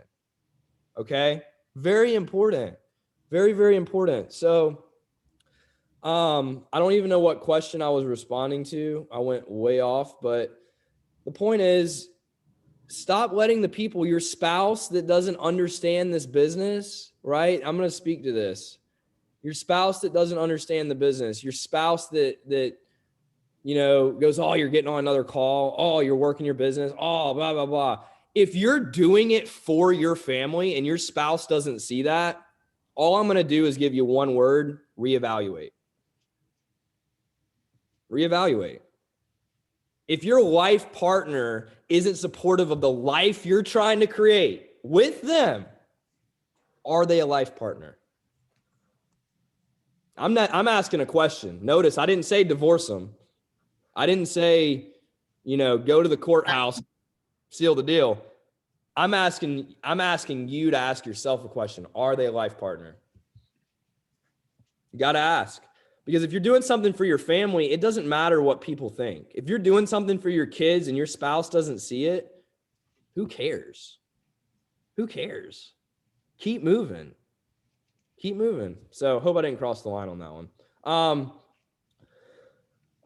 Okay? Very important. Very, very important. So I don't even know what question I was responding to. I went way off, but the point is, stop letting the people, your spouse that doesn't understand this business, right? I'm going to speak to this. Your spouse that doesn't understand the business, your spouse that you know, goes, oh, you're getting on another call. Oh, you're working your business. Oh, blah, blah, blah. If you're doing it for your family and your spouse doesn't see that, all I'm going to do is give you one word: reevaluate. Reevaluate. If your life partner isn't supportive of the life you're trying to create with them, are they a life partner? I'm asking a question. Notice I didn't say divorce them. I didn't say, you know, go to the courthouse, seal the deal. I'm asking you to ask yourself a question. Are they a life partner? You got to ask. Because if you're doing something for your family, it doesn't matter what people think. If you're doing something for your kids and your spouse doesn't see it, who cares? Who cares? Keep moving. Keep moving. So hope I didn't cross the line on that one.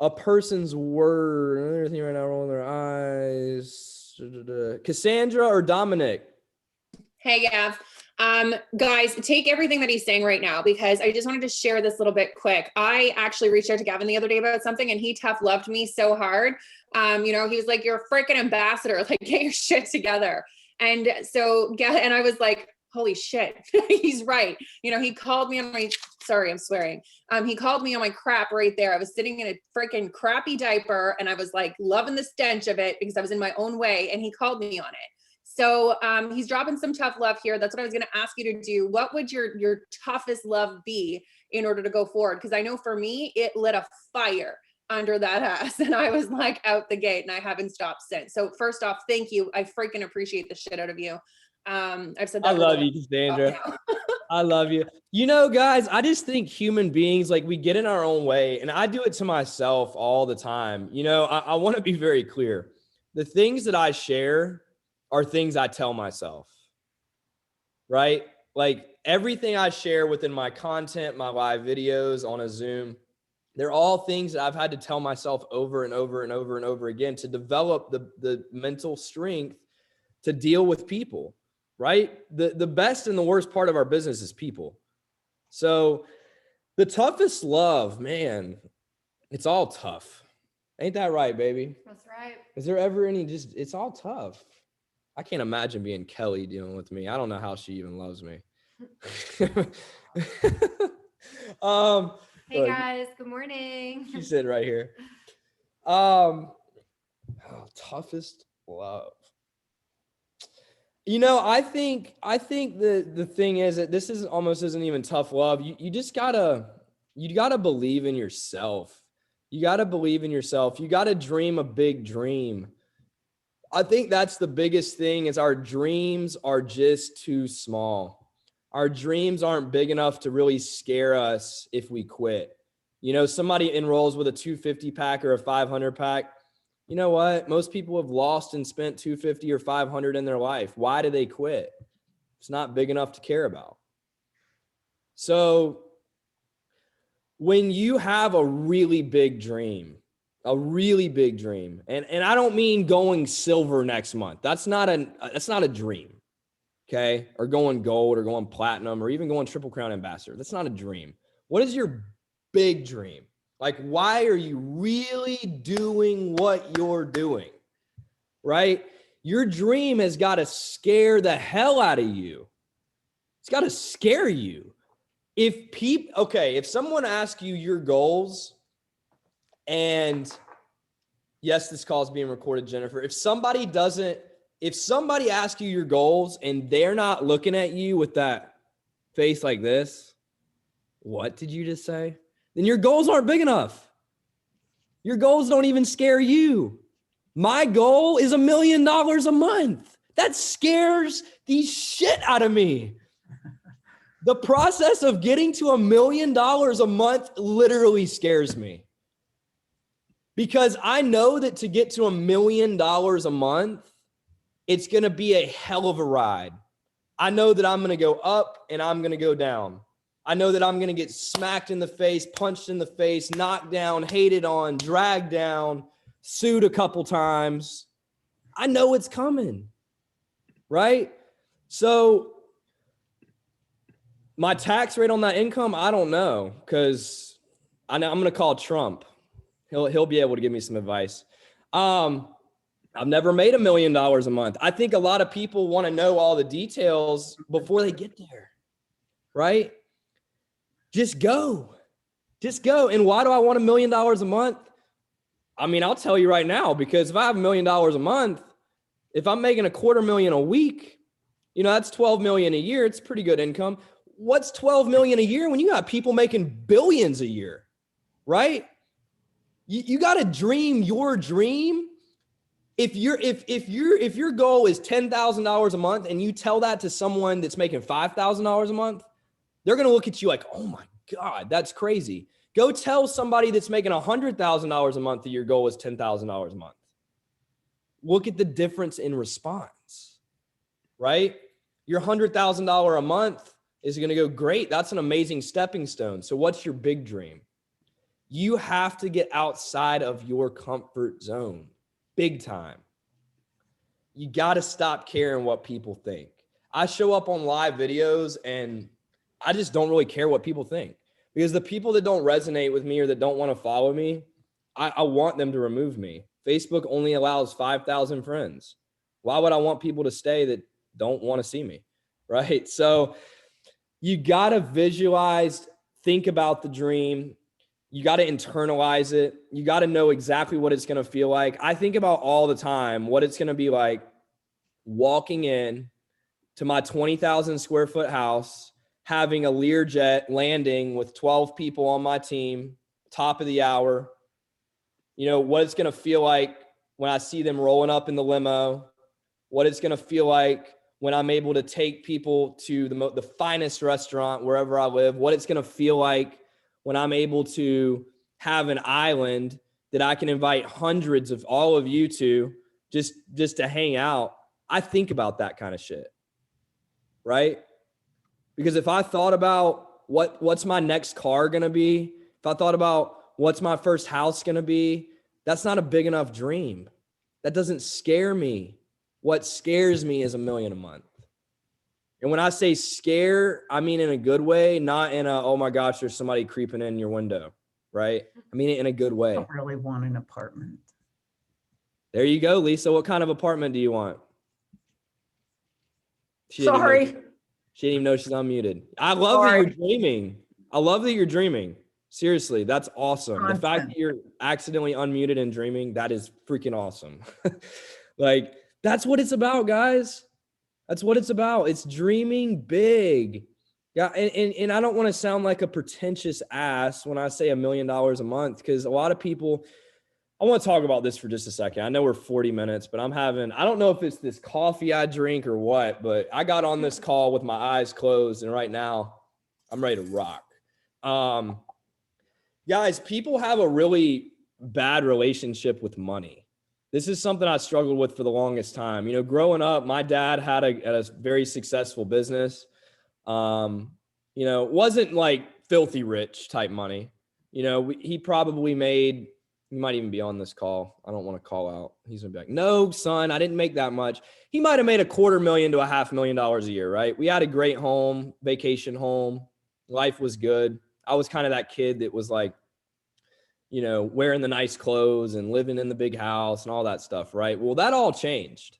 A person's word, everything right now, rolling their eyes. Cassandra or Dominic? Hey, Gav. Guys, take everything that he's saying right now, because I just wanted to share this little bit quick. I actually reached out to Gavin the other day about something, and he tough loved me so hard. You know, he was like, you're a freaking ambassador, like, get your shit together. And so, and I was like, holy shit, he's right. You know, he called me on my, sorry, I'm swearing. He called me on my crap right there. I was sitting in a freaking crappy diaper, and I was like loving the stench of it because I was in my own way, and he called me on it. So he's dropping some tough love here. That's what I was going to ask you to do. What would your toughest love be in order to go forward? Because I know for me, it lit a fire under that ass, and I was like out the gate, and I haven't stopped since. So first off, thank you. I freaking appreciate the shit out of you. I've said that. I love you, Cassandra. I love you. You know, guys, I just think human beings, like, we get in our own way, and I do it to myself all the time. You know, I want to be very clear. The things that I share are things I tell myself, right? Like, everything I share within my content, my live videos on a Zoom, they're all things that I've had to tell myself over and over and over and over again to develop the mental strength to deal with people, right? The best and the worst part of our business is people. So the toughest love, man, it's all tough. Ain't that right, baby? That's right. Is there ever any it's all tough. I can't imagine being Kelly dealing with me. I don't know how she even loves me. Hey guys, good morning. She said right here. Toughest love. You know, I think the thing is that this isn't even tough love. You just gotta believe in yourself. You gotta believe in yourself. You gotta dream a big dream. I think that's the biggest thing, is our dreams are just too small. Our dreams aren't big enough to really scare us if we quit. You know, somebody enrolls with a 250 pack or a 500 pack. You know what? Most people have lost and spent 250 or 500 in their life. Why do they quit? It's not big enough to care about. So when you have a really big dream, and I don't mean going silver next month. That's not a dream. Okay. Or going gold or going platinum or even going Triple Crown ambassador. That's not a dream. What is your big dream? Like, why are you really doing what you're doing? Right? Your dream has got to scare the hell out of you. It's got to scare you. If someone asks you your goals, and yes, this call is being recorded, Jennifer. If somebody asks you your goals and they're not looking at you with that face like this, what did you just say? Then your goals aren't big enough. Your goals don't even scare you. My goal is $1 million a month. That scares the shit out of me. The process of getting to $1 million a month literally scares me. Because I know that to get to $1 million a month, it's going to be a hell of a ride. I know that I'm going to go up and I'm going to go down. I know that I'm going to get smacked in the face, punched in the face, knocked down, hated on, dragged down, sued a couple times. I know it's coming, right? So my tax rate on that income, I don't know, because I'm going to call Trump. He'll be able to give me some advice. I've never made $1 million a month. I think a lot of people want to know all the details before they get there, right? Just go. And why do I want $1 million a month? I mean, I'll tell you right now, because if I have $1 million a month, if I'm making $250,000 a week, that's $12 million a year. It's pretty good income. What's $12 million a year when you got people making billions a year, right? You got to dream your dream. If your goal is $10,000 a month and you tell that to someone that's making $5,000 a month, they're going to look at you like, oh my God, that's crazy. Go tell somebody that's making $100,000 a month that your goal is $10,000 a month. Look at the difference in response, right? Your $100,000 a month is going to go great. That's an amazing stepping stone. So what's your big dream? You have to get outside of your comfort zone, big time. You got to stop caring what people think. I show up on live videos and I just don't really care what people think, because the people that don't resonate with me or that don't want to follow me, I want them to remove me. Facebook only allows 5,000 friends. Why would I want people to stay that don't want to see me, right? So you got to visualize, think about the dream. You got to internalize it. You got to know exactly what it's going to feel like. I think about all the time what it's going to be like walking in to my 20,000 square foot house, having a Learjet landing with 12 people on my team, top of the hour. What it's going to feel like when I see them rolling up in the limo, what it's going to feel like when I'm able to take people to the finest restaurant wherever I live, what it's going to feel like when I'm able to have an island that I can invite hundreds of all of you to just to hang out. I think about that kind of shit, right? Because if I thought about what's my next car going to be, if I thought about what's my first house going to be, that's not a big enough dream. That doesn't scare me. What scares me is $1 million a month. And when I say scare, I mean in a good way, not in a, oh my gosh, there's somebody creeping in your window, right? I mean it in a good way. I don't really want an apartment. There you go, Lisa. What kind of apartment do you want? Sorry. She didn't even know she's unmuted. I love that you're dreaming. I love that you're dreaming. Seriously, that's awesome. The fact that you're accidentally unmuted and dreaming, that is freaking awesome. Like, that's what it's about, guys. That's what it's about. It's dreaming big. Yeah, and I don't want to sound like a pretentious ass when I say $1 million a month, because a lot of people, I want to talk about this for just a second. I know we're 40 minutes, but I don't know if it's this coffee I drink or what, but I got on this call with my eyes closed, and right now I'm ready to rock. Guys, people have a really bad relationship with money. This is something I struggled with for the longest time. Growing up, my dad had a very successful business. You know, it wasn't like filthy rich type money. You know, he probably made, he might even be on this call. I don't want to call out. He's gonna be like, no, son, I didn't make that much. He might have made $250,000 to $500,000 a year, right? We had a great home, vacation home. Life was good. I was kind of that kid that was like, you know, wearing the nice clothes and living in the big house and all that stuff, right? Well, that all changed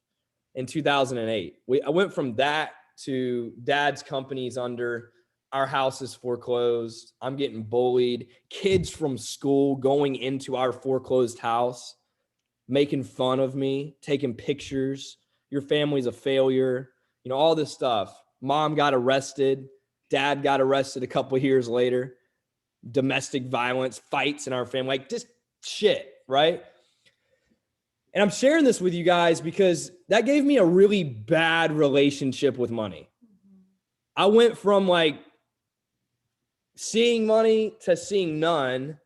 in 2008. I went from that to dad's company's under, our house is foreclosed. I'm getting bullied. Kids from school going into our foreclosed house, making fun of me, taking pictures. Your family's a failure. You know, all this stuff. Mom got arrested. Dad got arrested a couple of years later. Domestic violence, fights in our family, like just shit, right? And I'm sharing this with you guys because that gave me a really bad relationship with money. I went from like seeing money to seeing none,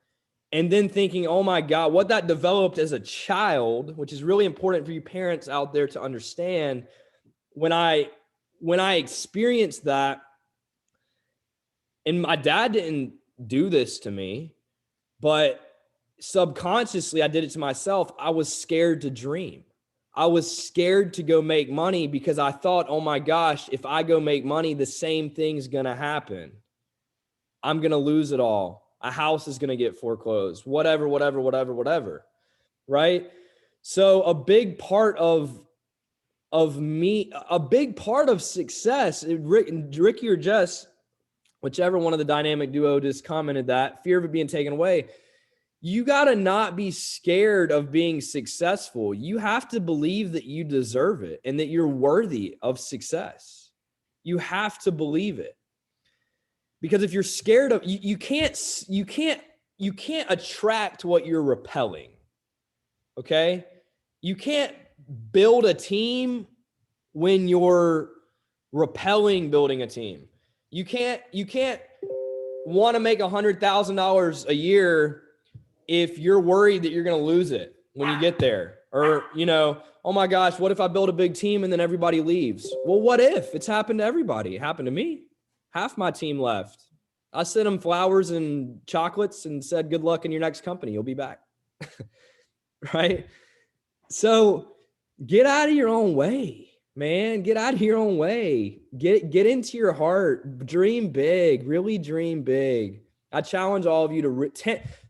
and then thinking, oh my God, what that developed as a child, which is really important for you parents out there to understand. When I experienced that, and my dad didn't do this to me, but subconsciously I did it to myself. I was scared to dream. I was scared to go make money because I thought, oh my gosh, if I go make money, the same thing's going to happen. I'm going to lose it all. A house is going to get foreclosed, whatever, right? So a big part of success, Ricky or Jess, whichever one of the dynamic duo just commented that, fear of it being taken away. You got to not be scared of being successful. You have to believe that you deserve it and that you're worthy of success. You have to believe it. Because if you're scared of, you can't attract what you're repelling. Okay? You can't build a team when you're repelling building a team. You can't want to make $100,000 a year if you're worried that you're going to lose it when you get there. Or, you know, oh my gosh, what if I build a big team and then everybody leaves? Well, what if? It's happened to everybody. It happened to me. Half my team left. I sent them flowers and chocolates and said, good luck in your next company. You'll be back. Right? So get out of your own way, man. Get out of your own way. Get into your heart. Dream big. Really dream big. I challenge all of you to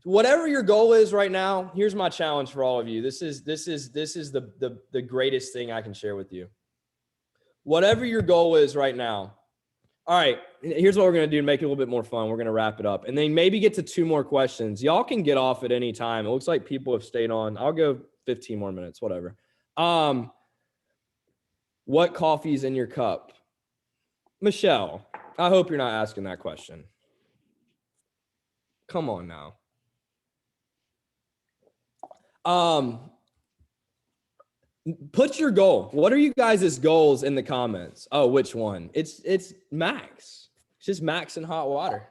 whatever your goal is right now. Here's my challenge for all of you. This is the greatest thing I can share with you. Whatever your goal is right now. All right, here's what we're going to do to make it a little bit more fun. We're going to wrap it up and then maybe get to 2 more questions. Y'all can get off at any time. It looks like people have stayed on. I'll go 15 more minutes, whatever. What coffee's in your cup? Michelle, I hope you're not asking that question. Come on now. Put your goal. What are you guys' goals in the comments? Oh, which one? It's max. It's just max in hot water.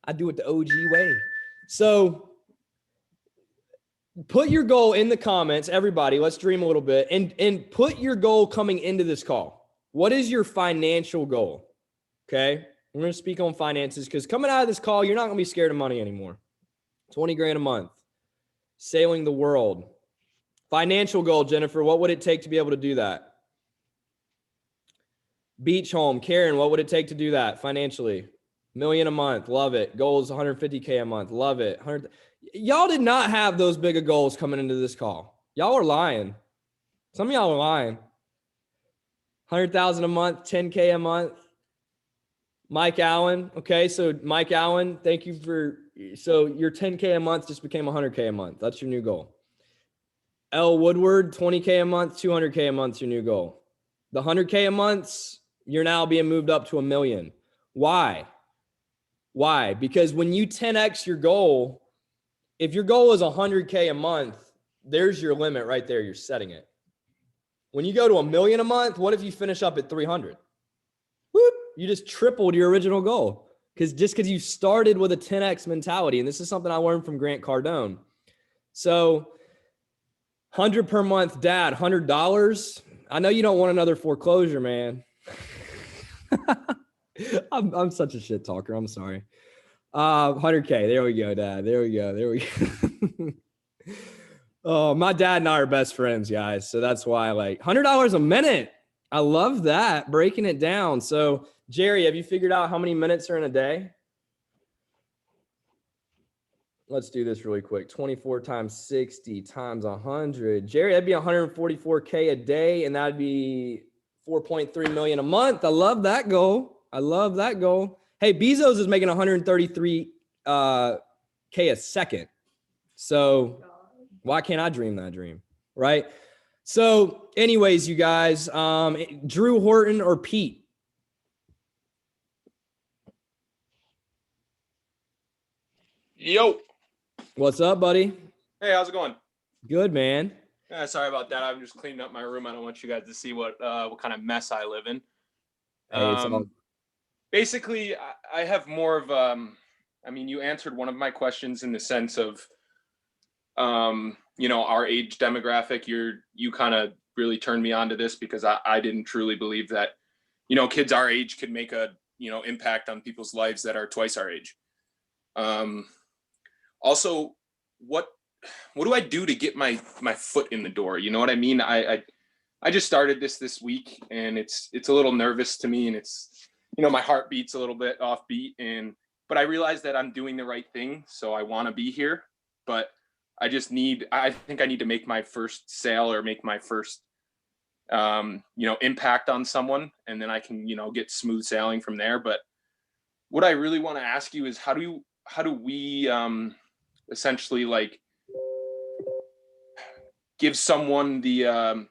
I do it the OG way. So put your goal in the comments, everybody. Let's dream a little bit and put your goal coming into this call. What is your financial goal? Okay. I'm going to speak on finances because coming out of this call, you're not going to be scared of money anymore. 20 grand a month, sailing the world. Financial goal, Jennifer, what would it take to be able to do that? Beach home, Karen, what would it take to do that financially? $1 million a month, love it. Goals, 150K a month, love it. Y'all did not have those big of goals coming into this call. Y'all are lying. Some of y'all are lying. 100,000 a month, 10K a month. Mike Allen, okay, so Mike Allen, thank you so your 10K a month just became 100K a month. That's your new goal. L. Woodward, 20K a month, 200K a month, your new goal. The 100K a months, you're now being moved up to $1 million. Why? Because when you 10X your goal, if your goal is 100K a month, there's your limit right there. You're setting it. When you go to $1 million a month, what if you finish up at 300? Whoop, you just tripled your original goal. Because you started with a 10X mentality. And this is something I learned from Grant Cardone. So 100 per month, dad, $100. I know you don't want another foreclosure, man. I'm such a shit talker. I'm sorry. 100K. There we go, Dad. There we go. Oh, my dad and I are best friends, guys. So that's why I like $100 a minute. I love that, breaking it down. So, Jerry, have you figured out how many minutes are in a day? Let's do this really quick. 24 times 60 times 100. Jerry, that'd be 144K a day, and that'd be 4.3 million a month. I love that goal. Hey, Bezos is making 133K a second. So why can't I dream that dream, right? So anyways, you guys, Drew Horton or Pete? Yo. What's up, buddy? Hey, how's it going? Good, man. Yeah, sorry about that. I'm just cleaning up my room. I don't want you guys to see what kind of mess I live in. Hey, it's all... Basically, I have more of I mean, you answered one of my questions in the sense of you know, our age demographic. You kind of really turned me on to this because I didn't truly believe that, you know, kids our age could make a, you know, impact on people's lives that are twice our age. Also, what do I do to get my foot in the door? You know what I mean? I just started this week, and it's a little nervous to me, and it's, you know, my heart beats a little bit offbeat, but I realize that I'm doing the right thing, so I want to be here, but I think I need to make my first sale or make my first you know, impact on someone, and then I can, you know, get smooth sailing from there. But what I really want to ask you is how do we essentially like give someone the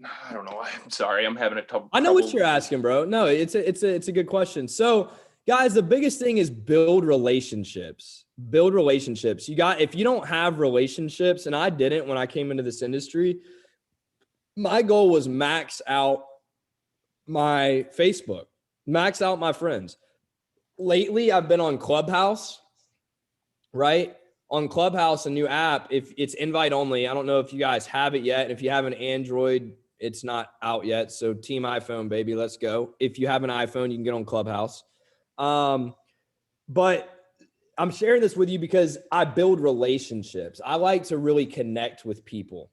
I don't know. I'm sorry. I'm having a tough. I know what you're asking, bro. No, it's a good question. So, guys, the biggest thing is build relationships. Build relationships. If you don't have relationships, and I didn't when I came into this industry, my goal was max out my Facebook, max out my friends. Lately, I've been on Clubhouse, right? On Clubhouse, a new app. If it's invite only, I don't know if you guys have it yet. If you have an Android, it's not out yet. So team iPhone, baby, let's go. If you have an iPhone, you can get on Clubhouse. But I'm sharing this with you because I build relationships. I like to really connect with people.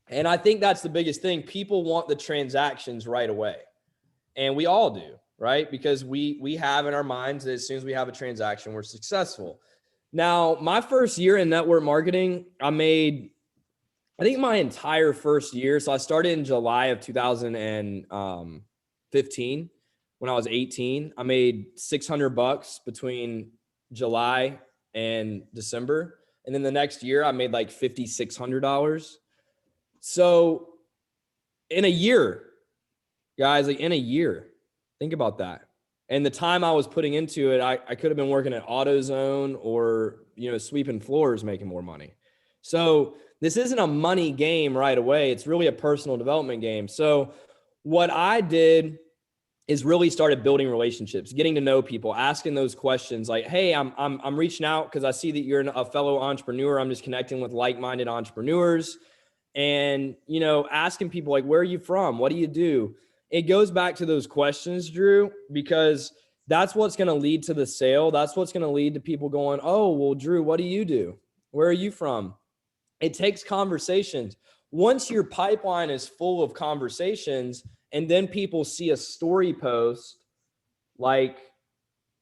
And I think that's the biggest thing. People want the transactions right away. And we all do, right? Because we have in our minds that as soon as we have a transaction, we're successful. Now, my first year in network marketing, I think my entire first year. So I started in July of 2015 when I was 18. I made $600 between July and December. And then the next year I made like $5,600. So in a year, guys, like in a year, think about that. And the time I was putting into it, I could have been working at AutoZone or, you know, sweeping floors, making more money. So this isn't a money game right away. It's really a personal development game. So what I did is really started building relationships, getting to know people, asking those questions like, hey, I'm reaching out because I see that you're a fellow entrepreneur. I'm just connecting with like-minded entrepreneurs and, you know, asking people like, where are you from? What do you do? It goes back to those questions, Drew, because that's what's going to lead to the sale. That's what's going to lead to people going, oh, well, Drew, what do you do? Where are you from? It takes conversations. Once your pipeline is full of conversations and then people see a story post like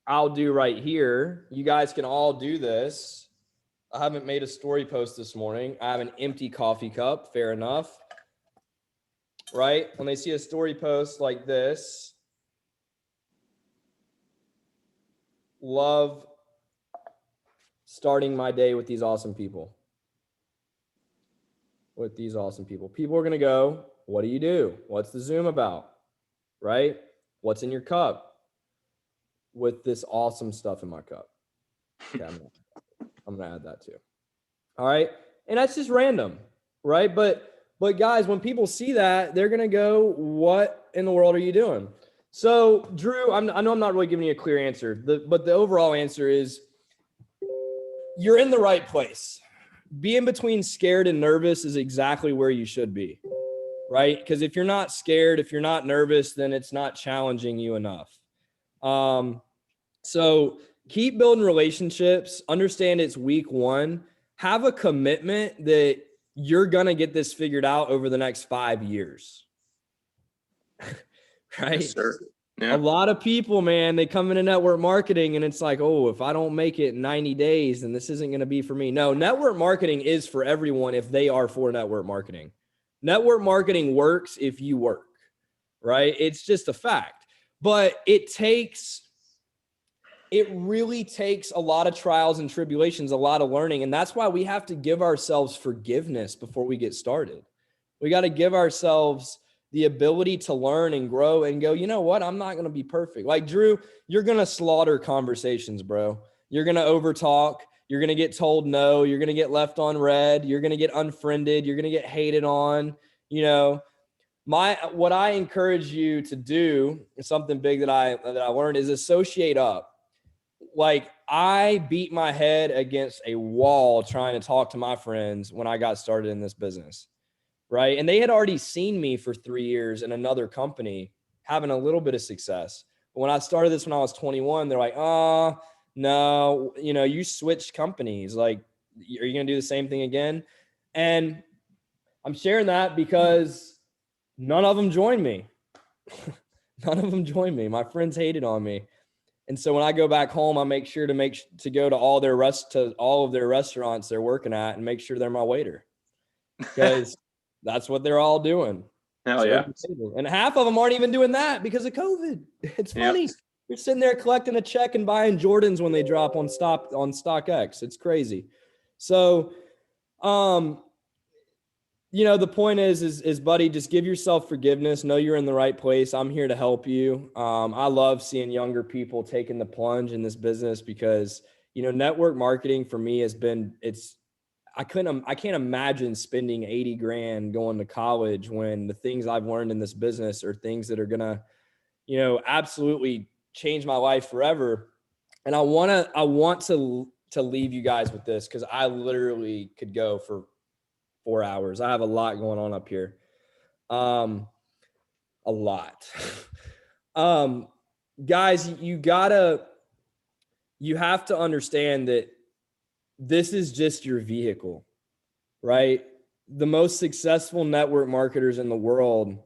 I'll do right here, you guys can all do this. I haven't made a story post this morning. I have an empty coffee cup. Fair enough. Right? When they see a story post like this, love starting my day with these awesome people. People are going to go, what do you do? What's the Zoom about? Right? What's in your cup? With this awesome stuff in my cup. Okay, I'm going to add that too. All right. And that's just random, right? But guys, when people see that, they're going to go, what in the world are you doing? So Drew, I know I'm not really giving you a clear answer, but the overall answer is you're in the right place. Being between scared and nervous is exactly where you should be, right? Because if you're not scared, if you're not nervous, then it's not challenging you enough. So keep building relationships, understand it's week one, have a commitment that you're going to get this figured out over the next 5 years. Right? Yes, sir. A Yeah. lot of people, man, they come into network marketing and it's like, oh, if I don't make it in 90 days, then this isn't going to be for me. No, network marketing is for everyone if they are for network marketing. Network marketing works if you work, right? It's just a fact. But it really takes a lot of trials and tribulations, a lot of learning. And that's why we have to give ourselves forgiveness before we get started. We got to give ourselves the ability to learn and grow and go, you know what? I'm not going to be perfect. Like Drew, you're going to slaughter conversations, bro. You're going to overtalk. You're going to get told no. You're going to get left on red. You're going to get unfriended. You're going to get hated on. You know, what I encourage you to do, something big that I learned, is associate up. Like I beat my head against a wall trying to talk to my friends when I got started in this business. Right. And they had already seen me for 3 years in another company having a little bit of success. But when I started this when I was 21, they're like, oh, no, you know, you switched companies. Like, are you going to do the same thing again? And I'm sharing that because none of them joined me. None of them joined me. My friends hated on me. And so when I go back home, I make sure to go to all of their restaurants they're working at and make sure they're my waiter. Because that's what they're all doing. Hell yeah. And half of them aren't even doing that because of COVID. It's funny. Yep. They're sitting there collecting a check and buying Jordans when they drop on StockX. It's crazy. So, you know, the point is buddy, just give yourself forgiveness. Know you're in the right place. I'm here to help you. I love seeing younger people taking the plunge in this business because, you know, network marketing for me I can't imagine spending 80 grand going to college when the things I've learned in this business are things that are going to, you know, absolutely change my life forever. And I want to leave you guys with this because I literally could go for 4 hours. I have a lot going on up here. A lot. Guys, you have to understand that this is just your vehicle, right? The most successful network marketers in the world,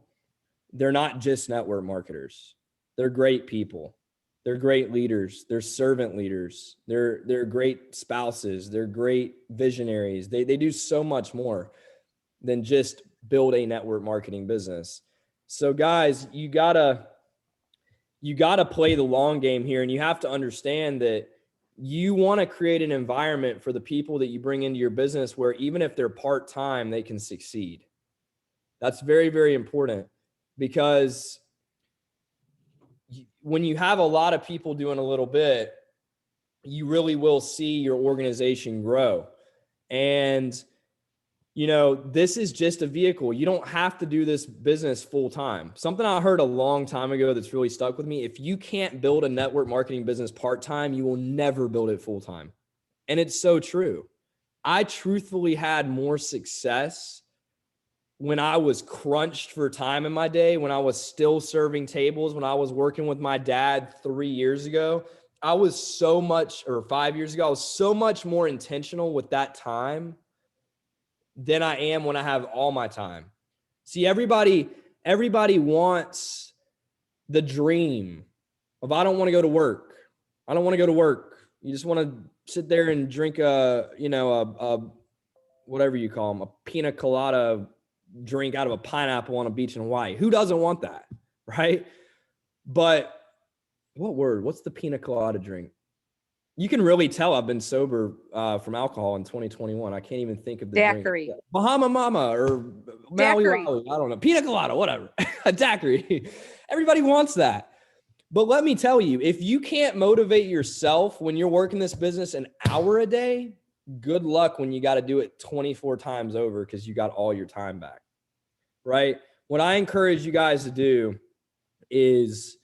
they're not just network marketers. They're great people. They're great leaders. They're servant leaders. They're great spouses. They're great visionaries. They do so much more than just build a network marketing business. So guys, you gotta play the long game here, and you have to understand that you want to create an environment for the people that you bring into your business where even if they're part-time, they can succeed. That's very, very important because when you have a lot of people doing a little bit, you really will see your organization grow. And, you know, this is just a vehicle. You don't have to do this business full time. Something I heard a long time ago that's really stuck with me. If you can't build a network marketing business part-time, you will never build it full-time. And it's so true. I truthfully had more success when I was crunched for time in my day, when I was still serving tables, when I was working with my dad 3 years ago. I was so much, or 5 years ago, I was so much more intentional with that time than I am when I have all my time. See, everybody wants the dream of, I don't want to go to work. I don't want to go to work. You just want to sit there and drink a whatever you call them, a pina colada drink out of a pineapple on a beach in Hawaii. Who doesn't want that, right? But what's the pina colada drink? You can really tell I've been sober from alcohol in 2021. I can't even think of the Daiquiri. drink. Bahama Mama or Maui Wowie. I don't know. Pina colada, whatever. A daiquiri. Everybody wants that. But let me tell you, if you can't motivate yourself when you're working this business an hour a day, good luck when you got to do it 24 times over because you got all your time back, right? What I encourage you guys to do is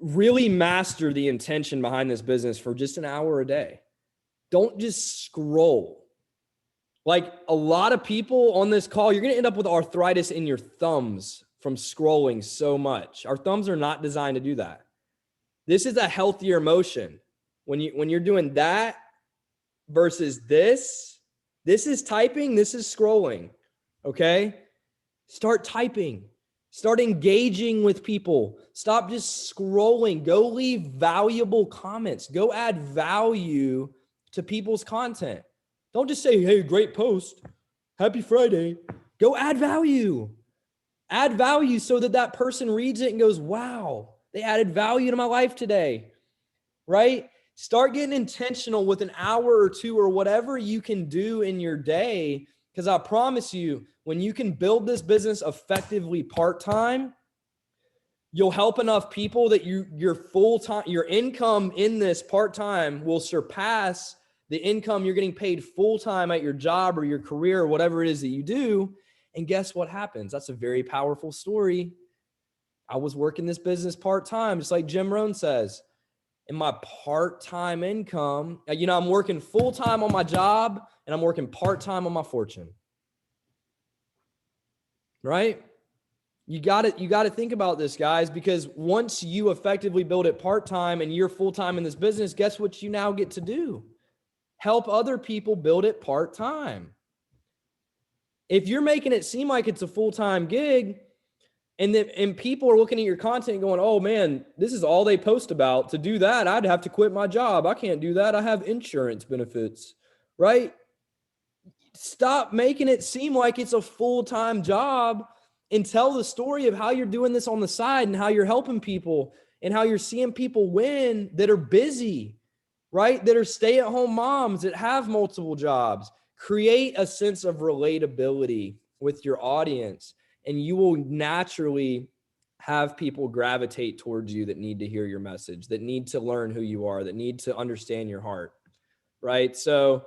really master the intention behind this business for just an hour a day. Don't just scroll. Like a lot of people on this call, you're going to end up with arthritis in your thumbs from scrolling so much. Our thumbs are not designed to do that. This is a healthier motion. When you're doing that versus this is typing, this is scrolling. Okay? Start typing. Start engaging with people. Stop just scrolling. Go leave valuable comments. Go add value to people's content. Don't just say, hey, great post. Happy Friday. Go add value. Add value so that person reads it and goes, wow, they added value to my life today, right? Start getting intentional with an hour or two or whatever you can do in your day. Because I promise you, when you can build this business effectively part-time, you'll help enough people that your full-time, your income in this part-time will surpass the income you're getting paid full-time at your job or your career or whatever it is that you do. And guess what happens? That's a very powerful story. I was working this business part-time, just like Jim Rohn says. In my part-time income, I'm working full-time on my job and I'm working part-time on my fortune. Right? You got to think about this, guys, because once you effectively build it part-time and you're full-time in this business, guess what you now get to do? Help other people build it part-time. If you're making it seem like it's a full-time gig and people are looking at your content going, oh man, this is all they post about. To do that, I'd have to quit my job. I can't do that. I have insurance benefits, right? Stop making it seem like it's a full-time job and tell the story of how you're doing this on the side and how you're helping people and how you're seeing people win that are busy, right? That are stay-at-home moms that have multiple jobs. Create a sense of relatability with your audience, and you will naturally have people gravitate towards you that need to hear your message, that need to learn who you are, that need to understand your heart, right? So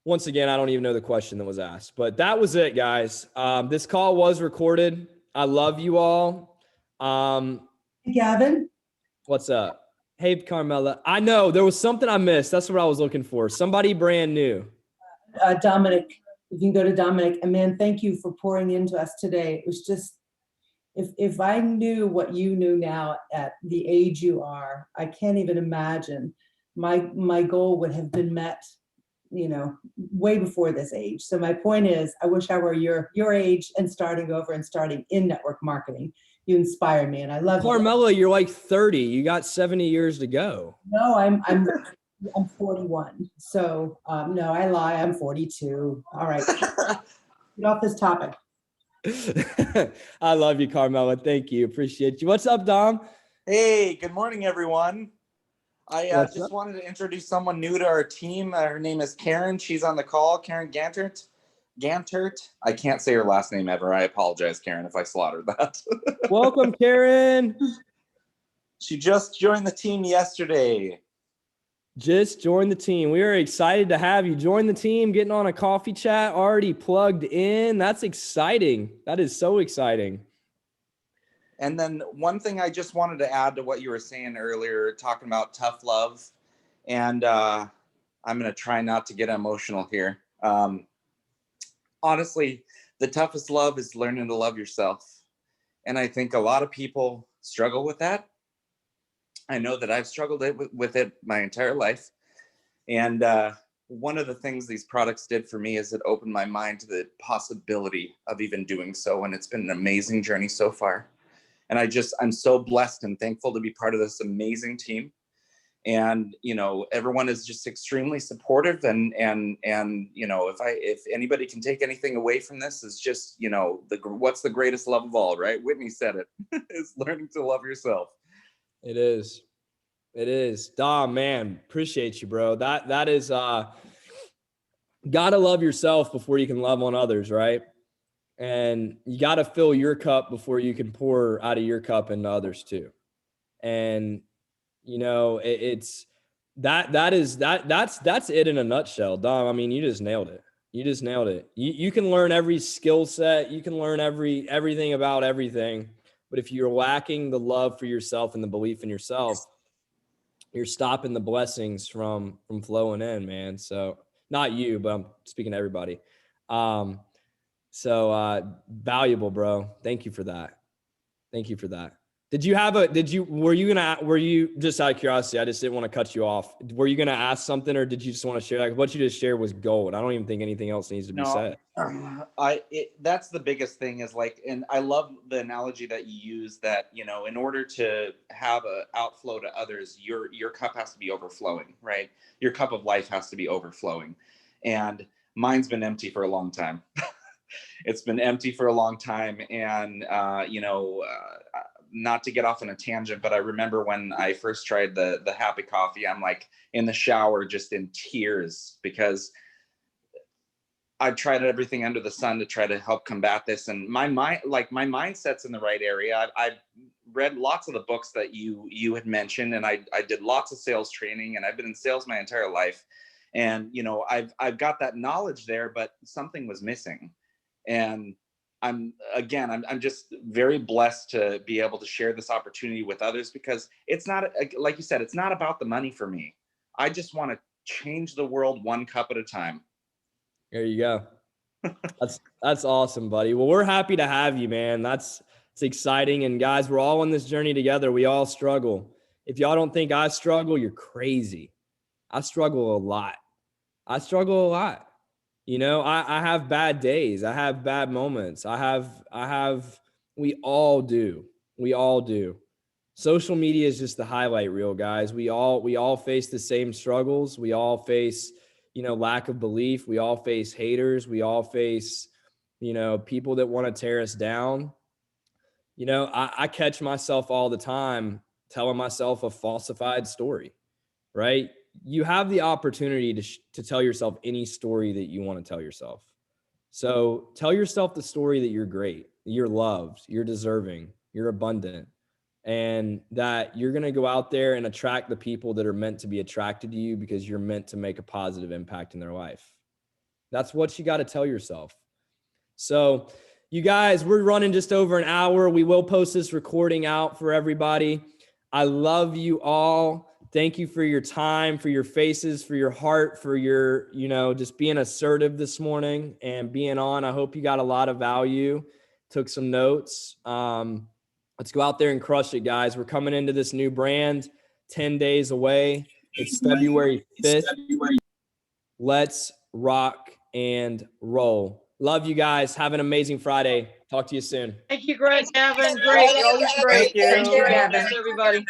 once again, I don't even know the question that was asked, but that was it, guys. This call was recorded. I love you all. Gavin? What's up? Hey, Carmela. I know there was something I missed. That's what I was looking for. Somebody brand new. Dominic, you can go to Dominic. And man, thank you for pouring into us today. It was just, if I knew what you knew now at the age you are, I can't even imagine. My goal would have been met, way before this age. So my point is, I wish I were your age and starting over and starting in network marketing. You inspire me, and I love Carmela, you're like 30. You got 70 years to go. No, I'm 41. So no, I lie. I'm 42. All right. Get off this topic. I love you, Carmela. Thank you. Appreciate you. What's up, Dom? Hey, good morning, everyone. I What's just up? wanted to introduce someone new to our team. Her name is Karen. She's on the call. Karen Gantert. I can't say her last name ever. I apologize, Karen, if I slaughtered that. Welcome, Karen. She just joined the team yesterday. Just joined the team. We are excited to have you join the team, getting on a coffee chat, already plugged in. That's exciting. That is so exciting. And then one thing I just wanted to add to what you were saying earlier, talking about tough love. And I'm going to try not to get emotional here. Honestly, the toughest love is learning to love yourself. And I think a lot of people struggle with that. I know that I've struggled with it my entire life. And one of the things these products did for me is it opened my mind to the possibility of even doing so. And it's been an amazing journey so far. And I'm so blessed and thankful to be part of this amazing team. And, everyone is just extremely supportive. And if anybody can take anything away from this, is just, what's the greatest love of all, right? Whitney said it, is learning to love yourself. It is. Dom, man, appreciate you, bro. That is, gotta love yourself before you can love on others, right? And you got to fill your cup before you can pour out of your cup into others too. And, that's it in a nutshell, Dom. I mean, you just nailed it. You can learn every skill set. You can learn everything about everything. But if you're lacking the love for yourself and the belief in yourself, you're stopping the blessings from flowing in, man. So not you, but I'm speaking to everybody. So valuable, bro. Thank you for that. Thank you for that. Were you just out of curiosity? I just didn't want to cut you off. Were you going to ask something, or did you just want to share? Like, what you just shared was gold. I don't even think anything else needs to be said. That's the biggest thing is like, and I love the analogy that you use that, you know, in order to have a outflow to others, your cup has to be overflowing, right? Your cup of life has to be overflowing. And mine's been empty for a long time. It's been empty for a long time. And, not to get off on a tangent, but I remember when I first tried the Happy Coffee, I'm like in the shower, just in tears, because I've tried everything under the sun to try to help combat this. And my mindset's in the right area. I've read lots of the books that you had mentioned, and I did lots of sales training, and I've been in sales my entire life. And, you know, I've got that knowledge there, but something was missing. And I'm just very blessed to be able to share this opportunity with others, because it's not, like you said, it's not about the money for me. I just want to change the world one cup at a time. There you go. That's awesome, buddy. Well, we're happy to have you, man. It's exciting. And guys, we're all on this journey together. We all struggle. If y'all don't think I struggle, you're crazy. I struggle a lot. You know, I have bad days. I have bad moments. We all do. Social media is just the highlight reel, guys. We all face the same struggles. We all face, you know, lack of belief. We all face haters. We all face, you know, people that want to tear us down. You know, I catch myself all the time telling myself a falsified story, right? You have the opportunity to tell yourself any story that you want to tell yourself. So tell yourself the story that you're great, you're loved, you're deserving, you're abundant, and that you're going to go out there and attract the people that are meant to be attracted to you, because you're meant to make a positive impact in their life. That's what you got to tell yourself. So you guys, we're running just over an hour. We will post this recording out for everybody. I love you all. Thank you for your time, for your faces, for your heart, for your, you know, just being assertive this morning and being on. I hope you got a lot of value, took some notes. Let's go out there and crush it, guys. We're coming into this new brand 10 days away. It's February 5th. Let's rock and roll. Love you guys. Have an amazing Friday. Talk to you soon. Thank you, Gavin. Great. Always great. Thank you. Thank you, Gavin. Everybody.